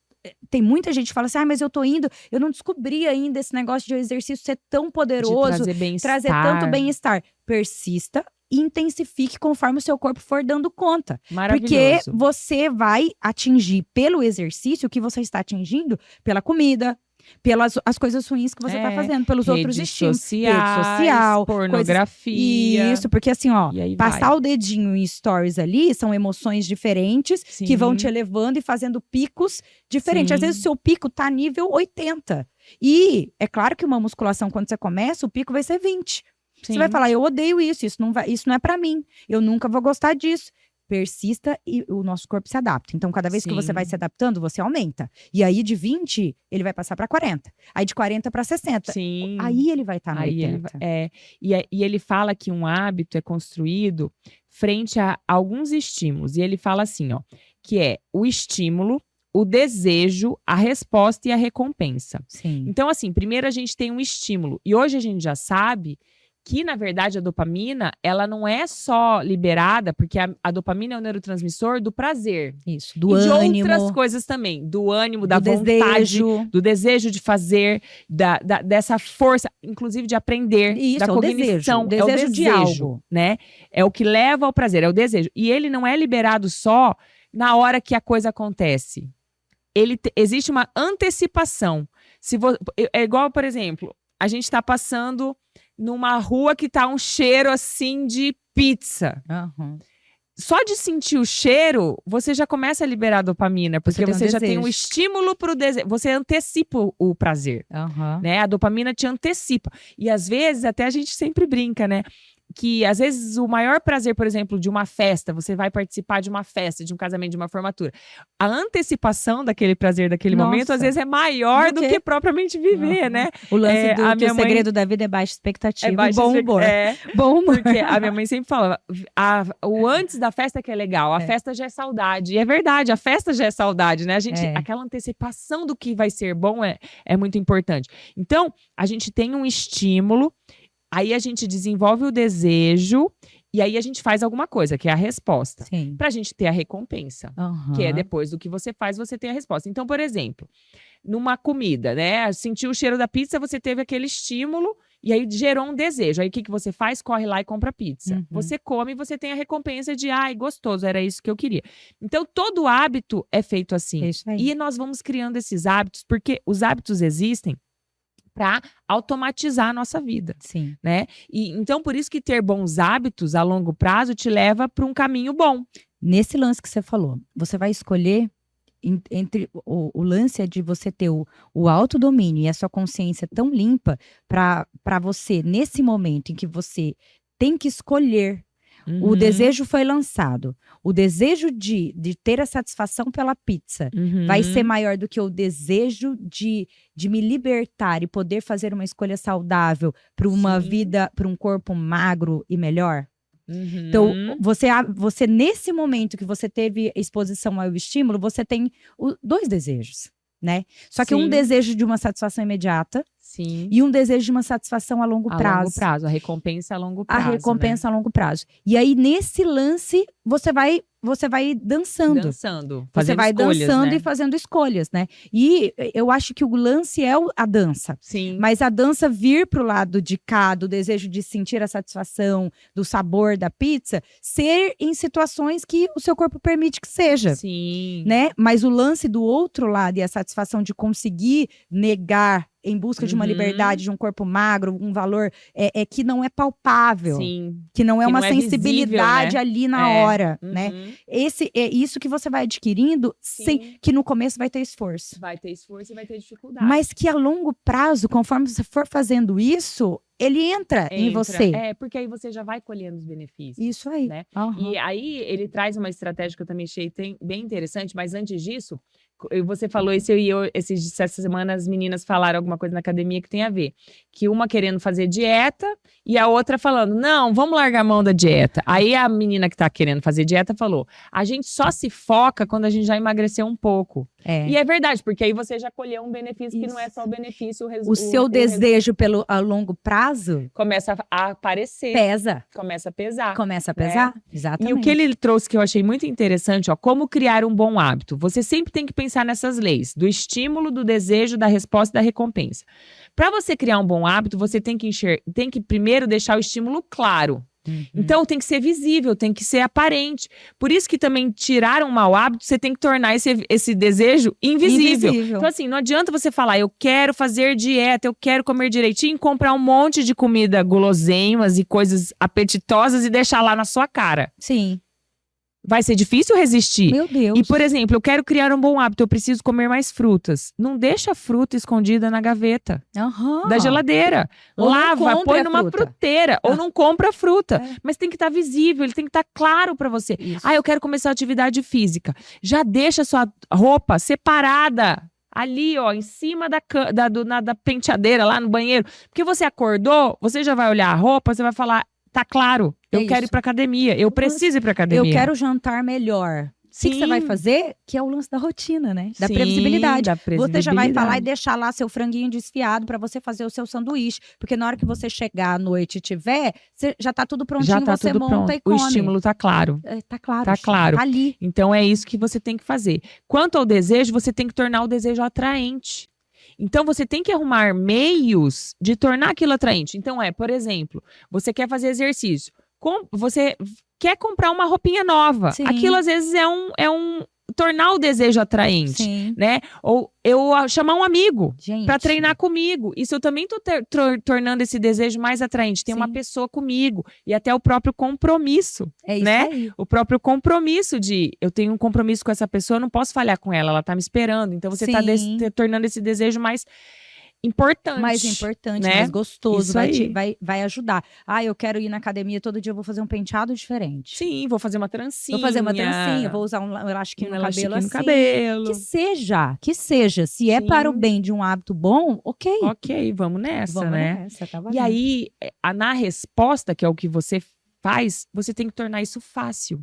Tem muita gente que fala assim, mas eu tô indo, eu não descobri ainda esse negócio de exercício ser tão poderoso, trazer tanto bem-estar. Persista e intensifique conforme o seu corpo for dando conta. Porque você vai atingir pelo exercício o que você está atingindo pela comida, pelas as coisas ruins que você tá fazendo, pelos outros estímulos. Rede social, pornografia. Isso, porque assim, passar o dedinho em stories ali são emoções diferentes que vão te elevando e fazendo picos diferentes. Às vezes o seu pico tá nível 80. E é claro que uma musculação, quando você começa, o pico vai ser 20. Você vai falar, eu odeio isso não é pra mim. Eu nunca vou gostar disso. Persista e o nosso corpo se adapta. Então, cada vez que você vai se adaptando, você aumenta. E aí, de 20, ele vai passar para 40. Aí, de 40 para 60. Sim. Aí, ele vai estar no 80. E ele fala que um hábito é construído frente a alguns estímulos. E ele fala assim, que é o estímulo, o desejo, a resposta e a recompensa. Sim. Então, assim, primeiro a gente tem um estímulo. E hoje a gente já sabe que, na verdade, a dopamina, ela não é só liberada, porque a dopamina é o neurotransmissor do prazer. Isso, do ânimo. De outras coisas também. Do ânimo, da vontade, do desejo de fazer, dessa força, inclusive de aprender, isso, da cognição. O desejo de algo. Né? É o que leva ao prazer, é o desejo. E ele não é liberado só na hora que a coisa acontece. Existe uma antecipação. É igual, por exemplo, a gente está passando numa rua que tá um cheiro assim de pizza. Só de sentir o cheiro, você já começa a liberar dopamina, porque você já tem um estímulo pro desejo. Você antecipa o prazer, né? A dopamina te antecipa. E às vezes, até a gente sempre brinca, né? Que às vezes o maior prazer, por exemplo, de uma festa, você vai participar de uma festa, de um casamento, de uma formatura. A antecipação daquele prazer, daquele momento, às vezes é maior do que propriamente viver, né? O lance o segredo da vida é baixa expectativa e bom humor. Bom humor. Porque a minha mãe sempre falava, o antes da festa que é legal, a festa já é saudade. E é verdade, a festa já é saudade, né? Aquela antecipação do que vai ser bom é muito importante. Então, a gente tem um estímulo. Aí a gente desenvolve o desejo e aí a gente faz alguma coisa, que é a resposta. Pra gente ter a recompensa. Que é depois do que você faz, você tem a resposta. Então, por exemplo, numa comida, né? Sentiu o cheiro da pizza, você teve aquele estímulo e aí gerou um desejo. Aí o que você faz? Corre lá e compra pizza. Você come e você tem a recompensa de, gostoso, era isso que eu queria. Então, todo hábito é feito assim. É isso aí. E nós vamos criando esses hábitos, porque os hábitos existem para automatizar a nossa vida, né? E então por isso que ter bons hábitos a longo prazo te leva para um caminho bom. Nesse lance que você falou, você vai escolher entre o lance é de você ter o autodomínio e a sua consciência tão limpa para você nesse momento em que você tem que escolher O desejo foi lançado. O desejo de ter a satisfação pela pizza vai ser maior do que o desejo de me libertar e poder fazer uma escolha saudável para uma vida, para um corpo magro e melhor? Então, você nesse momento que você teve exposição ao estímulo, você tem dois desejos, né? Só que um desejo de uma satisfação imediata e um desejo de uma satisfação a longo prazo. A longo prazo, a recompensa a longo prazo. A recompensa a longo prazo. E aí, nesse lance, você vai dançando. Você vai dançando e fazendo escolhas, né? E eu acho que o lance é a dança. Sim. Mas a dança vir pro lado de cá, do desejo de sentir a satisfação, do sabor da pizza, ser em situações que o seu corpo permite que seja. Sim. Né? Mas o lance do outro lado e a satisfação de conseguir negar em busca de uma liberdade, de um corpo magro, um valor que não é palpável. Sim. Que não é uma sensibilidade visível, né? ali na hora, né? É isso que você vai adquirindo, que no começo vai ter esforço. Vai ter esforço e vai ter dificuldade. Mas que a longo prazo, conforme você for fazendo isso, ele entra em você. Porque aí você já vai colhendo os benefícios. Isso aí. Né? E aí ele traz uma estratégia que eu também achei bem interessante, mas antes disso, você falou isso e essa semana as meninas falaram alguma coisa na academia que tem a ver. Que uma querendo fazer dieta e a outra falando, não, vamos largar a mão da dieta. Aí a menina que tá querendo fazer dieta falou, a gente só se foca quando a gente já emagreceu um pouco. E é verdade, porque aí você já colheu um benefício que não é só o benefício, o seu desejo a longo prazo começa a aparecer. Começa a pesar. Exatamente. E o que ele trouxe que eu achei muito interessante, como criar um bom hábito. Você sempre tem que pensar nessas leis, do estímulo, do desejo, da resposta e da recompensa. Para você criar um bom hábito, você tem que primeiro deixar o estímulo claro. Então tem que ser visível, tem que ser aparente. Por isso que também tirar um mau hábito, você tem que tornar esse desejo invisível. Então assim, não adianta você falar, eu quero fazer dieta, eu quero comer direitinho, comprar um monte de comida guloseimas e coisas apetitosas e deixar lá na sua cara. Sim. Vai ser difícil resistir. Meu Deus. E, por exemplo, eu quero criar um bom hábito, eu preciso comer mais frutas. Não deixa a fruta escondida na gaveta da geladeira. Lava, põe numa fruteira. Ou não compra fruta. Mas tem que estar visível, ele tem que estar claro para você. Isso. Eu quero começar a atividade física. Já deixa a sua roupa separada. Ali, em cima da penteadeira, lá no banheiro. Porque você acordou, você já vai olhar a roupa, você vai falar, tá claro, eu quero ir pra academia, eu preciso ir pra academia. Eu quero jantar melhor. O que você vai fazer? Que é o lance da rotina, né? Da previsibilidade. Você já vai falar e deixar lá seu franguinho desfiado pra você fazer o seu sanduíche. Porque na hora que você chegar à noite e tiver, já tá tudo prontinho, você monta e come. O estímulo tá claro. Tá claro. Tá claro. Tá ali. Então é isso que você tem que fazer. Quanto ao desejo, você tem que tornar o desejo atraente. Então, você tem que arrumar meios de tornar aquilo atraente. Então, por exemplo, você quer fazer exercício. Você quer comprar uma roupinha nova. Sim. Aquilo, às vezes, é um tornar o desejo atraente. Sim. Né? Ou eu chamar um amigo para treinar comigo. Isso eu também tô tornando esse desejo mais atraente. Tem uma pessoa comigo. E até o próprio compromisso. É isso, né? Aí. O próprio compromisso de eu tenho um compromisso com essa pessoa, eu não posso falhar com ela, ela tá me esperando. Então você tá tornando esse desejo mais importante. Mais importante, né? Mais gostoso. Vai ajudar. Eu quero ir na academia, todo dia eu vou fazer um penteado diferente. Sim, vou fazer uma trancinha. Vou usar um elastiquinho no cabelo. Que seja. Se é para o bem de um hábito bom, ok. Ok, vamos nessa, né? E aí, na resposta, que é o que você faz, você tem que tornar isso fácil.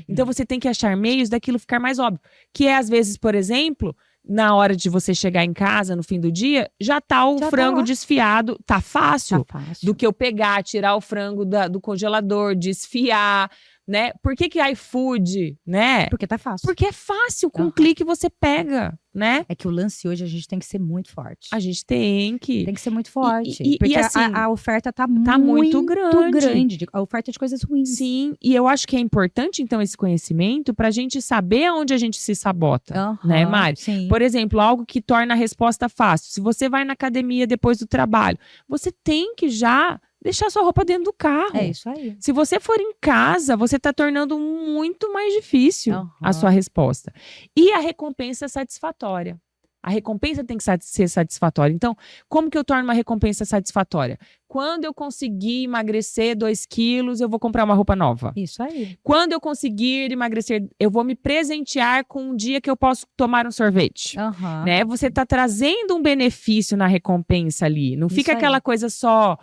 Então, você tem que achar meios daquilo ficar mais óbvio. Que é, às vezes, por exemplo, na hora de você chegar em casa, no fim do dia, já tá o frango desfiado. Tá fácil. Do que eu pegar, tirar o frango do congelador, desfiar, né? Por que iFood, né? Porque tá fácil. Porque é fácil, com um clique você pega, né? É que o lance hoje, a gente tem que ser muito forte. A gente tem que ser muito forte. Porque assim, a oferta tá muito grande. A oferta de coisas ruins. Sim, e eu acho que é importante, então, esse conhecimento pra gente saber aonde a gente se sabota, né, Mari? Sim. Por exemplo, algo que torna a resposta fácil. Se você vai na academia depois do trabalho, você tem que já deixar sua roupa dentro do carro. É isso aí. Se você for em casa, você tá tornando muito mais difícil a sua resposta. E a recompensa satisfatória. A recompensa tem que ser satisfatória. Então, como que eu torno uma recompensa satisfatória? Quando eu conseguir emagrecer 2 quilos, eu vou comprar uma roupa nova. Isso aí. Quando eu conseguir emagrecer, eu vou me presentear com um dia que eu posso tomar um sorvete. Né? Você está trazendo um benefício na recompensa ali. Não fica aquela coisa só...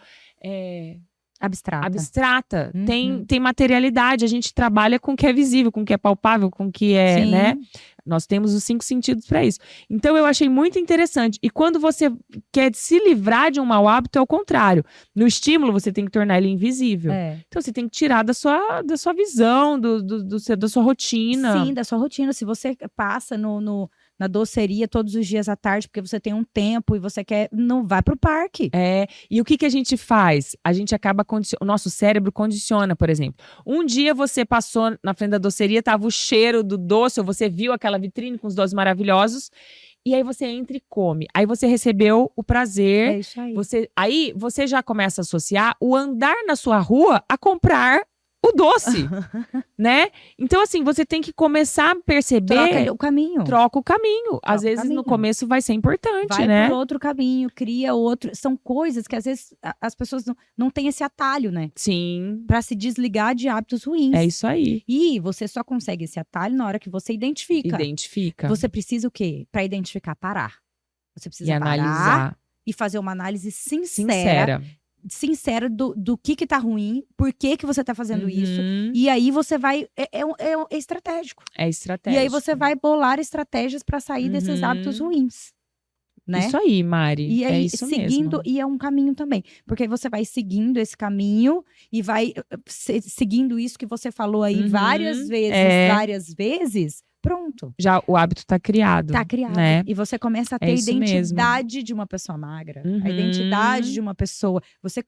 abstrata. Tem materialidade. A gente trabalha com o que é visível, com o que é palpável, com o que é, né? Nós temos os 5 sentidos para isso. Então, eu achei muito interessante. E quando você quer se livrar de um mau hábito, é o contrário. No estímulo, você tem que tornar ele invisível. Então, você tem que tirar da sua visão, da sua rotina. Sim, da sua rotina. Se você passa na doceria todos os dias à tarde, porque você tem um tempo e você não vai pro parque. E o que a gente faz? A gente acaba o nosso cérebro condiciona, por exemplo. Um dia você passou na frente da doceria, tava o cheiro do doce, ou você viu aquela vitrine com os doces maravilhosos, e aí você entra e come. Aí você recebeu o prazer. É isso aí. Aí você já começa a associar o andar na sua rua a comprar o doce, né? Então, assim, você tem que começar a perceber... Troca o caminho. Às vezes, no começo, vai ser importante, né? Vai por outro caminho, cria outro... São coisas que, às vezes, as pessoas não têm esse atalho, né? Sim. Pra se desligar de hábitos ruins. É isso aí. E você só consegue esse atalho na hora que você identifica. Você precisa o quê? Pra identificar, parar. Você precisa analisar. E fazer uma análise sincera do que tá ruim, por que você tá fazendo isso. E aí você vai... É estratégico. É estratégico. E aí você vai bolar estratégias para sair desses hábitos ruins. Né? Isso aí, Mari. E aí, isso seguindo, mesmo. E é um caminho também. Porque aí você vai seguindo esse caminho e vai seguindo isso que você falou aí várias vezes. Pronto. Já o hábito tá criado. Tá criado. Né? E você começa a ter a identidade de uma pessoa magra. A identidade de uma pessoa.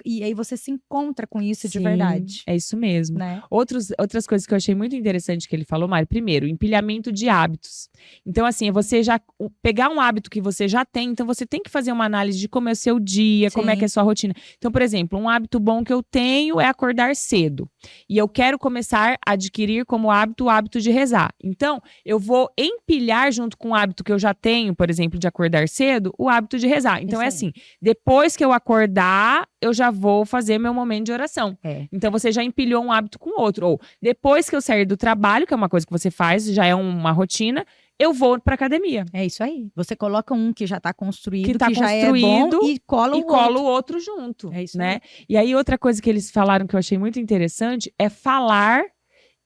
E aí você se encontra com isso de verdade. É isso mesmo. Né? Outras coisas que eu achei muito interessante que ele falou, Mari. Primeiro, empilhamento de hábitos. Então, assim, é você já pegar um hábito que você já tem. Então, você tem que fazer uma análise de como é o seu dia, como é que é a sua rotina. Então, por exemplo, um hábito bom que eu tenho é acordar cedo. E eu quero começar a adquirir como hábito o hábito de rezar. Então, eu vou empilhar junto com o hábito que eu já tenho, por exemplo, de acordar cedo, o hábito de rezar. Então, assim, depois que eu acordar, eu já vou fazer meu momento de oração. Então, você já empilhou um hábito com outro. Ou, depois que eu sair do trabalho, que é uma coisa que você faz, já é uma rotina, eu vou pra academia. É isso aí. Você coloca um que já tá construído, que já é bom, e cola o outro junto. É isso, né? Aí. E aí, outra coisa que eles falaram que eu achei muito interessante é falar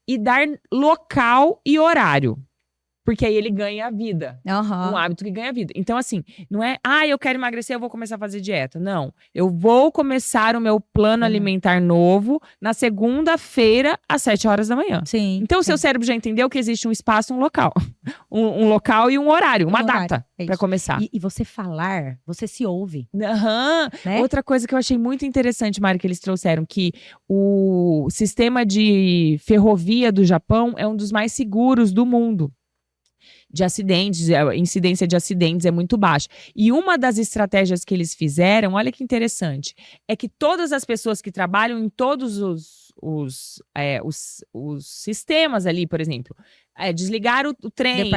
e dar local e horário. Porque aí ele ganha a vida. Um hábito que ganha a vida. Então, assim, não é... eu quero emagrecer, eu vou começar a fazer dieta. Não. Eu vou começar o meu plano alimentar novo na segunda-feira, às 7 horas da manhã. Sim. Então, o seu cérebro já entendeu que existe um espaço, um local. Um local e um horário. Uma data para começar. E você falar, você se ouve. Né? Outra coisa que eu achei muito interessante, Mari, que eles trouxeram, que o sistema de ferrovia do Japão é um dos mais seguros do mundo. De acidentes, a incidência de acidentes é muito baixa. E uma das estratégias que eles fizeram, olha que interessante, é que todas as pessoas que trabalham em todos os sistemas ali, por exemplo, desligar o trem,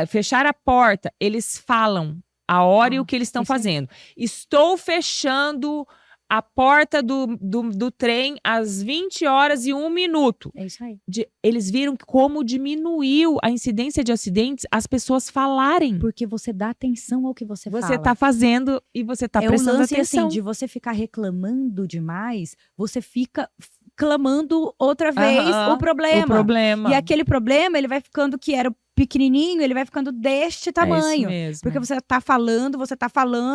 fechar a porta, eles falam a hora e o que eles estão fazendo. Estou fechando a porta do trem às 20 horas e 1 minuto. É isso aí. Eles viram como diminuiu a incidência de acidentes as pessoas falarem. Porque você dá atenção ao que você fala. Você tá fazendo e você tá prestando atenção. Assim, de você ficar reclamando demais, você fica clamando outra vez o problema. E aquele problema, ele vai ficando que era pequenininho, ele vai ficando deste tamanho. Isso mesmo. Porque você tá falando, você e tá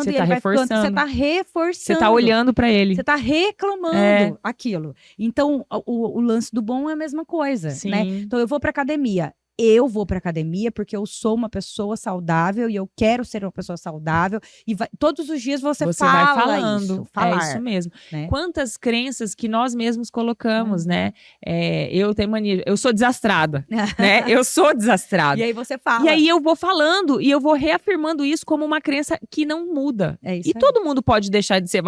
ele vai ficando, você tá reforçando. Você tá olhando pra ele. Você tá reclamando aquilo. Então, o lance do bom é a mesma coisa, né? Então, eu vou pra academia. Eu vou pra academia porque eu sou uma pessoa saudável e eu quero ser uma pessoa saudável. E todos os dias você vai falando. Isso. É isso mesmo. Né? Quantas crenças que nós mesmos colocamos, né? Eu tenho mania. Eu sou desastrada. Né? Eu sou desastrada. E aí você fala. E aí eu vou falando e eu vou reafirmando isso como uma crença que não muda. É isso e todo mundo pode deixar de ser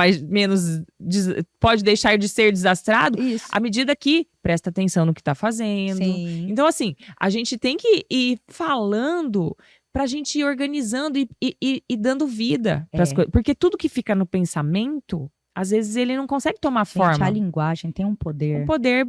pode deixar de ser desastrado à medida que presta atenção no que tá fazendo. Sim. Então, assim, a gente tem que ir falando pra gente ir organizando e dando vida pras coisas. Porque tudo que fica no pensamento, às vezes ele não consegue tomar forma. A linguagem tem um poder. Um poder.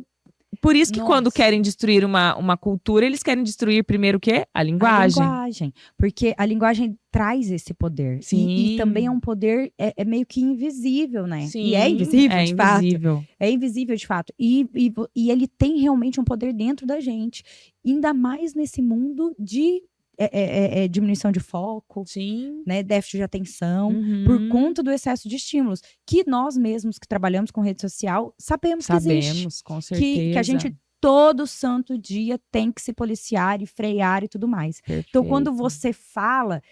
Por isso que quando querem destruir uma cultura, eles querem destruir primeiro o quê? A linguagem. A linguagem. Porque a linguagem traz esse poder. Sim. E também é um poder, é meio que invisível, né? Sim. E é invisível, de fato. Invisível. É invisível, de fato. E ele tem realmente um poder dentro da gente. Ainda mais nesse mundo de diminuição de foco, Sim. Né, déficit de atenção, por conta do excesso de estímulos, que nós mesmos que trabalhamos com rede social sabemos que existe. Sabemos, com certeza. Que a gente todo santo dia tem que se policiar e frear e tudo mais. Perfeito. Então, quando você fala,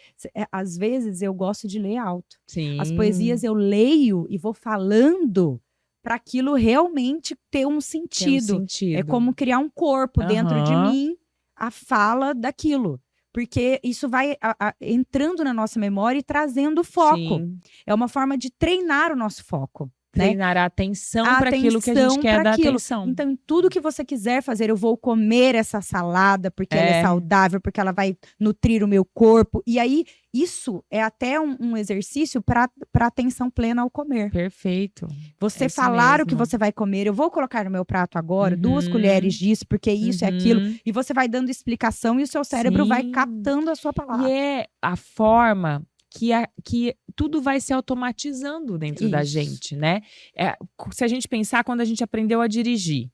às vezes eu gosto de ler alto. Sim. As poesias eu leio e vou falando para aquilo realmente ter um sentido. É como criar um corpo dentro de mim, a fala daquilo. Porque isso vai entrando na nossa memória e trazendo foco. Sim. É uma forma de treinar o nosso foco. Treinar a atenção para aquilo que a gente quer dar atenção. Então, em tudo que você quiser fazer, eu vou comer essa salada porque ela é saudável, porque ela vai nutrir o meu corpo. E aí, isso é até um exercício para atenção plena ao comer. Perfeito. Você falar o que você vai comer. Eu vou colocar no meu prato agora 2 colheres disso, porque isso é aquilo. E você vai dando explicação e o seu cérebro vai captando a sua palavra. E é a forma que tudo vai se automatizando dentro da gente, né? Se a gente pensar quando a gente aprendeu a dirigir,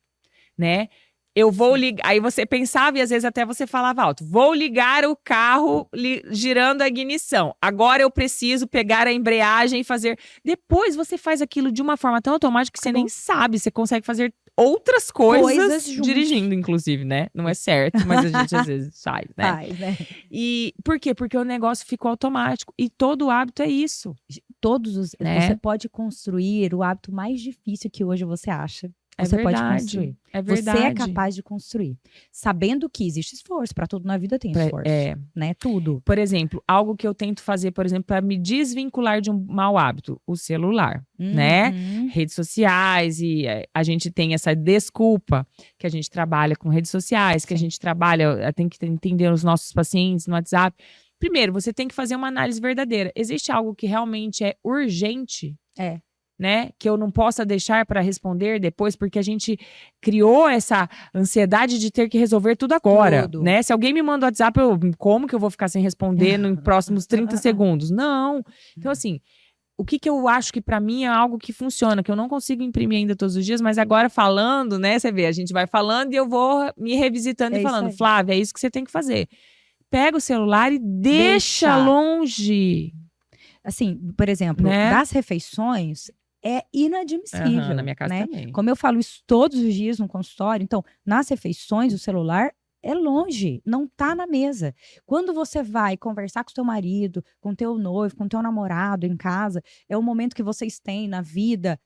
né? Eu vou ligar. Aí você pensava e às vezes até você falava alto. Vou ligar o carro girando a ignição. Agora eu preciso pegar a embreagem e fazer. Depois você faz aquilo de uma forma tão automática que você nem sabe. Você consegue fazer outras coisas dirigindo, inclusive, né? Não é certo, mas a gente às vezes faz, né? Faz, né? E por quê? Porque o negócio ficou automático. E todo hábito é isso. Você pode construir o hábito mais difícil que hoje você acha. Você pode construir. É verdade. Você é capaz de construir. Sabendo que existe esforço. Para tudo na vida tem esforço. Né? Tudo. Por exemplo, algo que eu tento fazer, por exemplo, para me desvincular de um mau hábito. O celular, né? Redes sociais. E a gente tem essa desculpa que a gente trabalha com redes sociais. Que a gente trabalha, tem que entender os nossos pacientes no WhatsApp. Primeiro, você tem que fazer uma análise verdadeira. Existe algo que realmente é urgente? Né? Que eu não possa deixar para responder depois, porque a gente criou essa ansiedade de ter que resolver tudo agora, né? Se alguém me manda o WhatsApp, como que eu vou ficar sem responder nos próximos 30 segundos? Não. Então, assim, o que eu acho que para mim é algo que funciona, que eu não consigo imprimir ainda todos os dias, mas agora falando, né? Você vê, a gente vai falando e eu vou me revisitando e falando, Flávia, é isso que você tem que fazer. Pega o celular e deixa longe. Assim, por exemplo, das refeições, é inadmissível. Na minha casa também. Como eu falo isso todos os dias no consultório, então, nas refeições, o celular é longe, não tá na mesa. Quando você vai conversar com o teu marido, com o teu noivo, com o teu namorado em casa, é o momento que vocês têm na vida.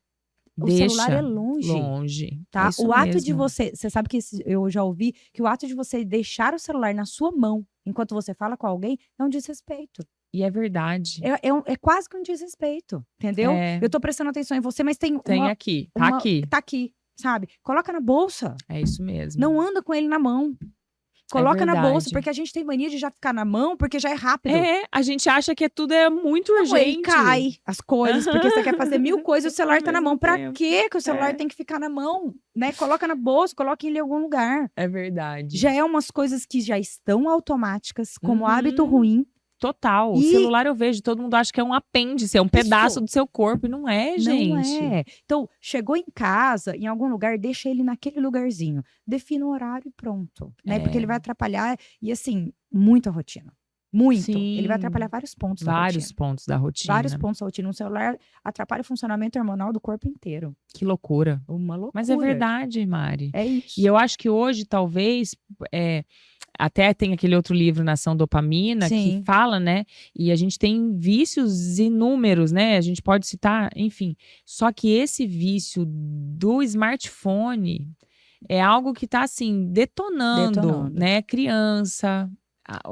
O celular é longe. Tá? O ato de você sabe que eu já ouvi que o ato de você deixar o celular na sua mão enquanto você fala com alguém é um desrespeito. E é verdade. É quase que um desrespeito, entendeu? Eu tô prestando atenção em você, mas tem aqui, tá aqui, sabe? Coloca na bolsa. É isso mesmo. Não anda com ele na mão. Coloca na bolsa, porque a gente tem mania de já ficar na mão, porque já é rápido. A gente acha que tudo é muito urgente. Aí cai as coisas, porque você quer fazer 1000 coisas e o celular tá na mão. Pra quê que o celular tem que ficar na mão? Né? Coloca na bolsa, coloca ele em algum lugar. É verdade. Já é umas coisas que já estão automáticas, como hábito ruim. Total. O celular eu vejo, todo mundo acha que é um apêndice, é um pedaço do seu corpo. E não é, gente. Não é. Então, chegou em casa, em algum lugar, deixa ele naquele lugarzinho. Defina o horário e pronto. Né? Porque ele vai atrapalhar, e assim, muito a rotina. Muito. Sim. Ele vai atrapalhar vários pontos da rotina. Vários pontos da rotina. Vários pontos da rotina. Um celular atrapalha o funcionamento hormonal do corpo inteiro. Que loucura. Uma loucura. Mas é verdade, Mari. É isso. E eu acho que hoje, talvez... Até tem aquele outro livro, Nação Dopamina, que fala, né? E a gente tem vícios inúmeros, né? A gente pode citar, enfim. Só que esse vício do smartphone é algo que tá, assim, detonando. Né? Criança,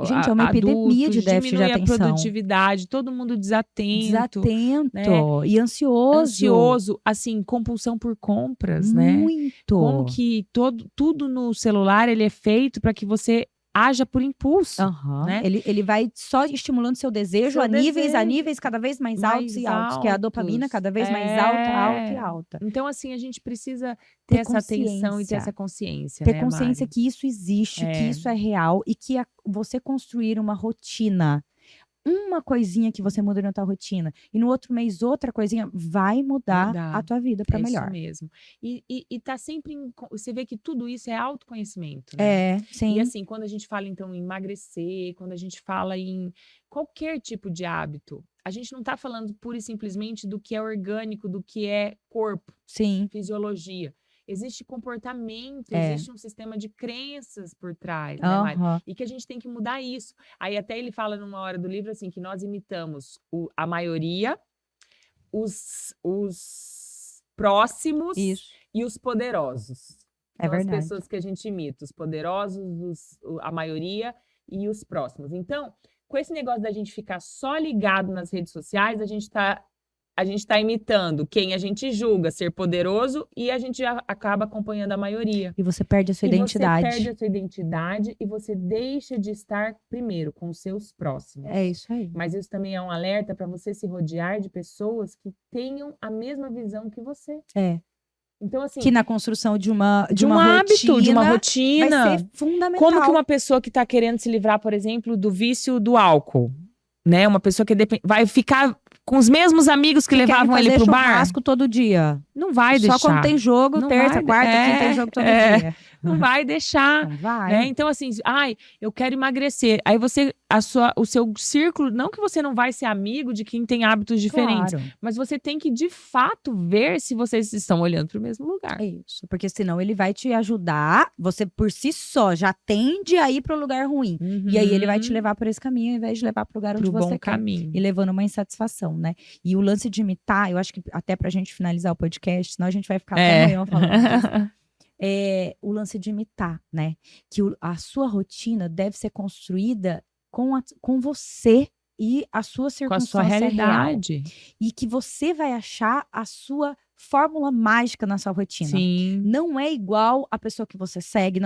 gente, é uma epidemia de déficit de atenção. A produtividade, todo mundo desatento. Né? E ansioso. Assim, compulsão por compras, né? Muito. Como que tudo no celular ele é feito para que você haja por impulso, né? Ele vai só estimulando seu desejo a níveis cada vez mais altos e altos, que é a dopamina cada vez mais alta e alta. Então, assim, a gente precisa ter essa atenção e ter essa consciência, ter consciência que isso existe, que isso é real e que você construir uma rotina, uma coisinha que você muda na tua rotina e no outro mês outra coisinha vai mudar a tua vida para melhor. Isso mesmo. E tá sempre você vê que tudo isso é autoconhecimento, né? Sim. E assim, quando a gente fala então em emagrecer, quando a gente fala em qualquer tipo de hábito, a gente não tá falando pura e simplesmente do que é orgânico, do que é corpo, fisiologia. Existe comportamento, existe um sistema de crenças por trás, né, Mari? E que a gente tem que mudar isso. Aí até ele fala numa hora do livro assim, que nós imitamos a maioria, os próximos e os poderosos. São as pessoas que a gente imita, os poderosos, a maioria e os próximos. Então, com esse negócio da gente ficar só ligado nas redes sociais, a gente tá imitando quem a gente julga ser poderoso e a gente acaba acompanhando a maioria. E você perde a sua identidade. Você perde a sua identidade e você deixa de estar primeiro com os seus próximos. É isso aí. Mas isso também é um alerta para você se rodear de pessoas que tenham a mesma visão que você. Então, assim, que na construção de um hábito, de uma rotina, vai ser fundamental. Como que uma pessoa que está querendo se livrar, por exemplo, do vício do álcool, né? Uma pessoa que vai ficar com os mesmos amigos que levavam ele pro bar. Churrasco todo dia. Não vai deixar. Só quando tem jogo, terça, quarta, quinta tem jogo todo dia. Não vai deixar. Não vai. Né? Então, assim, eu quero emagrecer. Aí o seu círculo, não que você não vai ser amigo de quem tem hábitos diferentes, mas você tem que, de fato, ver se vocês estão olhando para o mesmo lugar. É isso, porque senão ele vai te ajudar, você por si só já tende a ir para o lugar ruim. E aí ele vai te levar por esse caminho, ao invés de levar para o lugar onde você quer. E levando uma insatisfação, né? E o lance de imitar, eu acho que até pra gente finalizar o podcast, senão a gente vai ficar até amanhã falando disso. O lance de imitar, né? Que a sua rotina deve ser construída com você e a sua circunstância, com a sua realidade. Real. E que você vai achar a sua fórmula mágica na sua rotina. Sim. Não é igual a pessoa que você segue,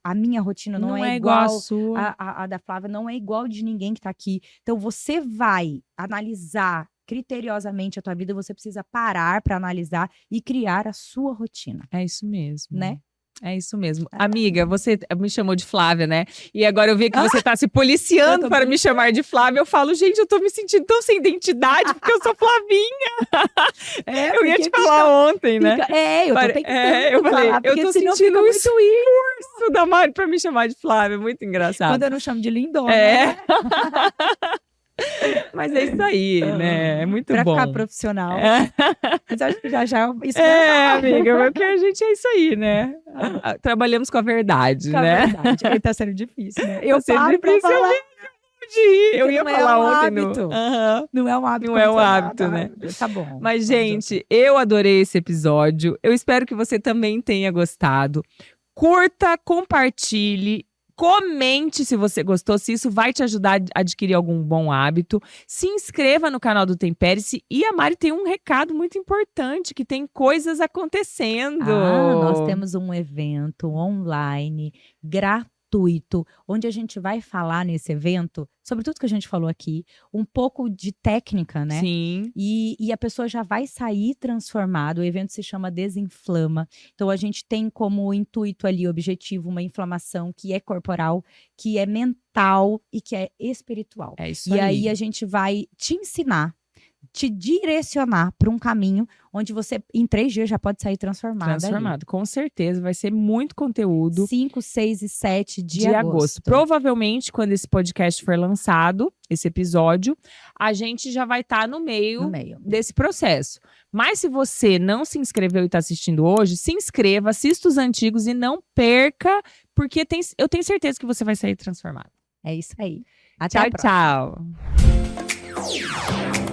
a minha rotina não é igual a sua. A da Flávia, não é igual de ninguém que tá aqui. Então você vai analisar criteriosamente a tua vida, você precisa parar para analisar e criar a sua rotina. É isso mesmo. Né? É isso mesmo. Amiga, você me chamou de Flávia, né? E agora eu vi que você tá se policiando para me chamar de Flávia. Eu falo, gente, eu tô me sentindo tão sem identidade porque eu sou Flavinha. Eu ia te falar ontem, né? Eu tô tentando eu falei, falar, eu tô sentindo um esforço da Mari para me chamar de Flávia. Muito engraçado. Quando eu não chamo de lindona. Mas é isso aí, né? É muito bom. Pra ficar profissional. Mas acho que já isso amiga, porque a gente é isso aí, né? Trabalhamos com a verdade, né? A verdade. Aí tá sendo difícil, né? Eu paro pra falar. Eu ia falar ontem hábito. Não é um hábito. Não é um hábito, né? Tá bom. Mas, gente, eu adorei esse episódio. Eu espero que você também tenha gostado. Curta, compartilhe. Comente se você gostou, se isso vai te ajudar a adquirir algum bom hábito. Se inscreva no canal do Tempere-se. E a Mari tem um recado muito importante, que tem coisas acontecendo. Nós temos um evento online gratuito, onde a gente vai falar nesse evento sobre tudo que a gente falou aqui, um pouco de técnica, né? Sim. E a pessoa já vai sair transformada. O evento se chama Desinflama. Então, a gente tem como intuito ali, objetivo, uma inflamação que é corporal, que é mental e que é espiritual. É isso aí. E aí, a gente vai te ensinar, te direcionar para um caminho onde você, em 3 dias, já pode sair transformado, com certeza. Vai ser muito conteúdo. 5, 6 e 7 de agosto. Provavelmente, quando esse podcast for lançado, esse episódio, a gente já vai estar no meio desse processo. Mas se você não se inscreveu e está assistindo hoje, se inscreva, assista os antigos e não perca, porque eu tenho certeza que você vai sair transformado. É isso aí. Até a próxima. Tchau.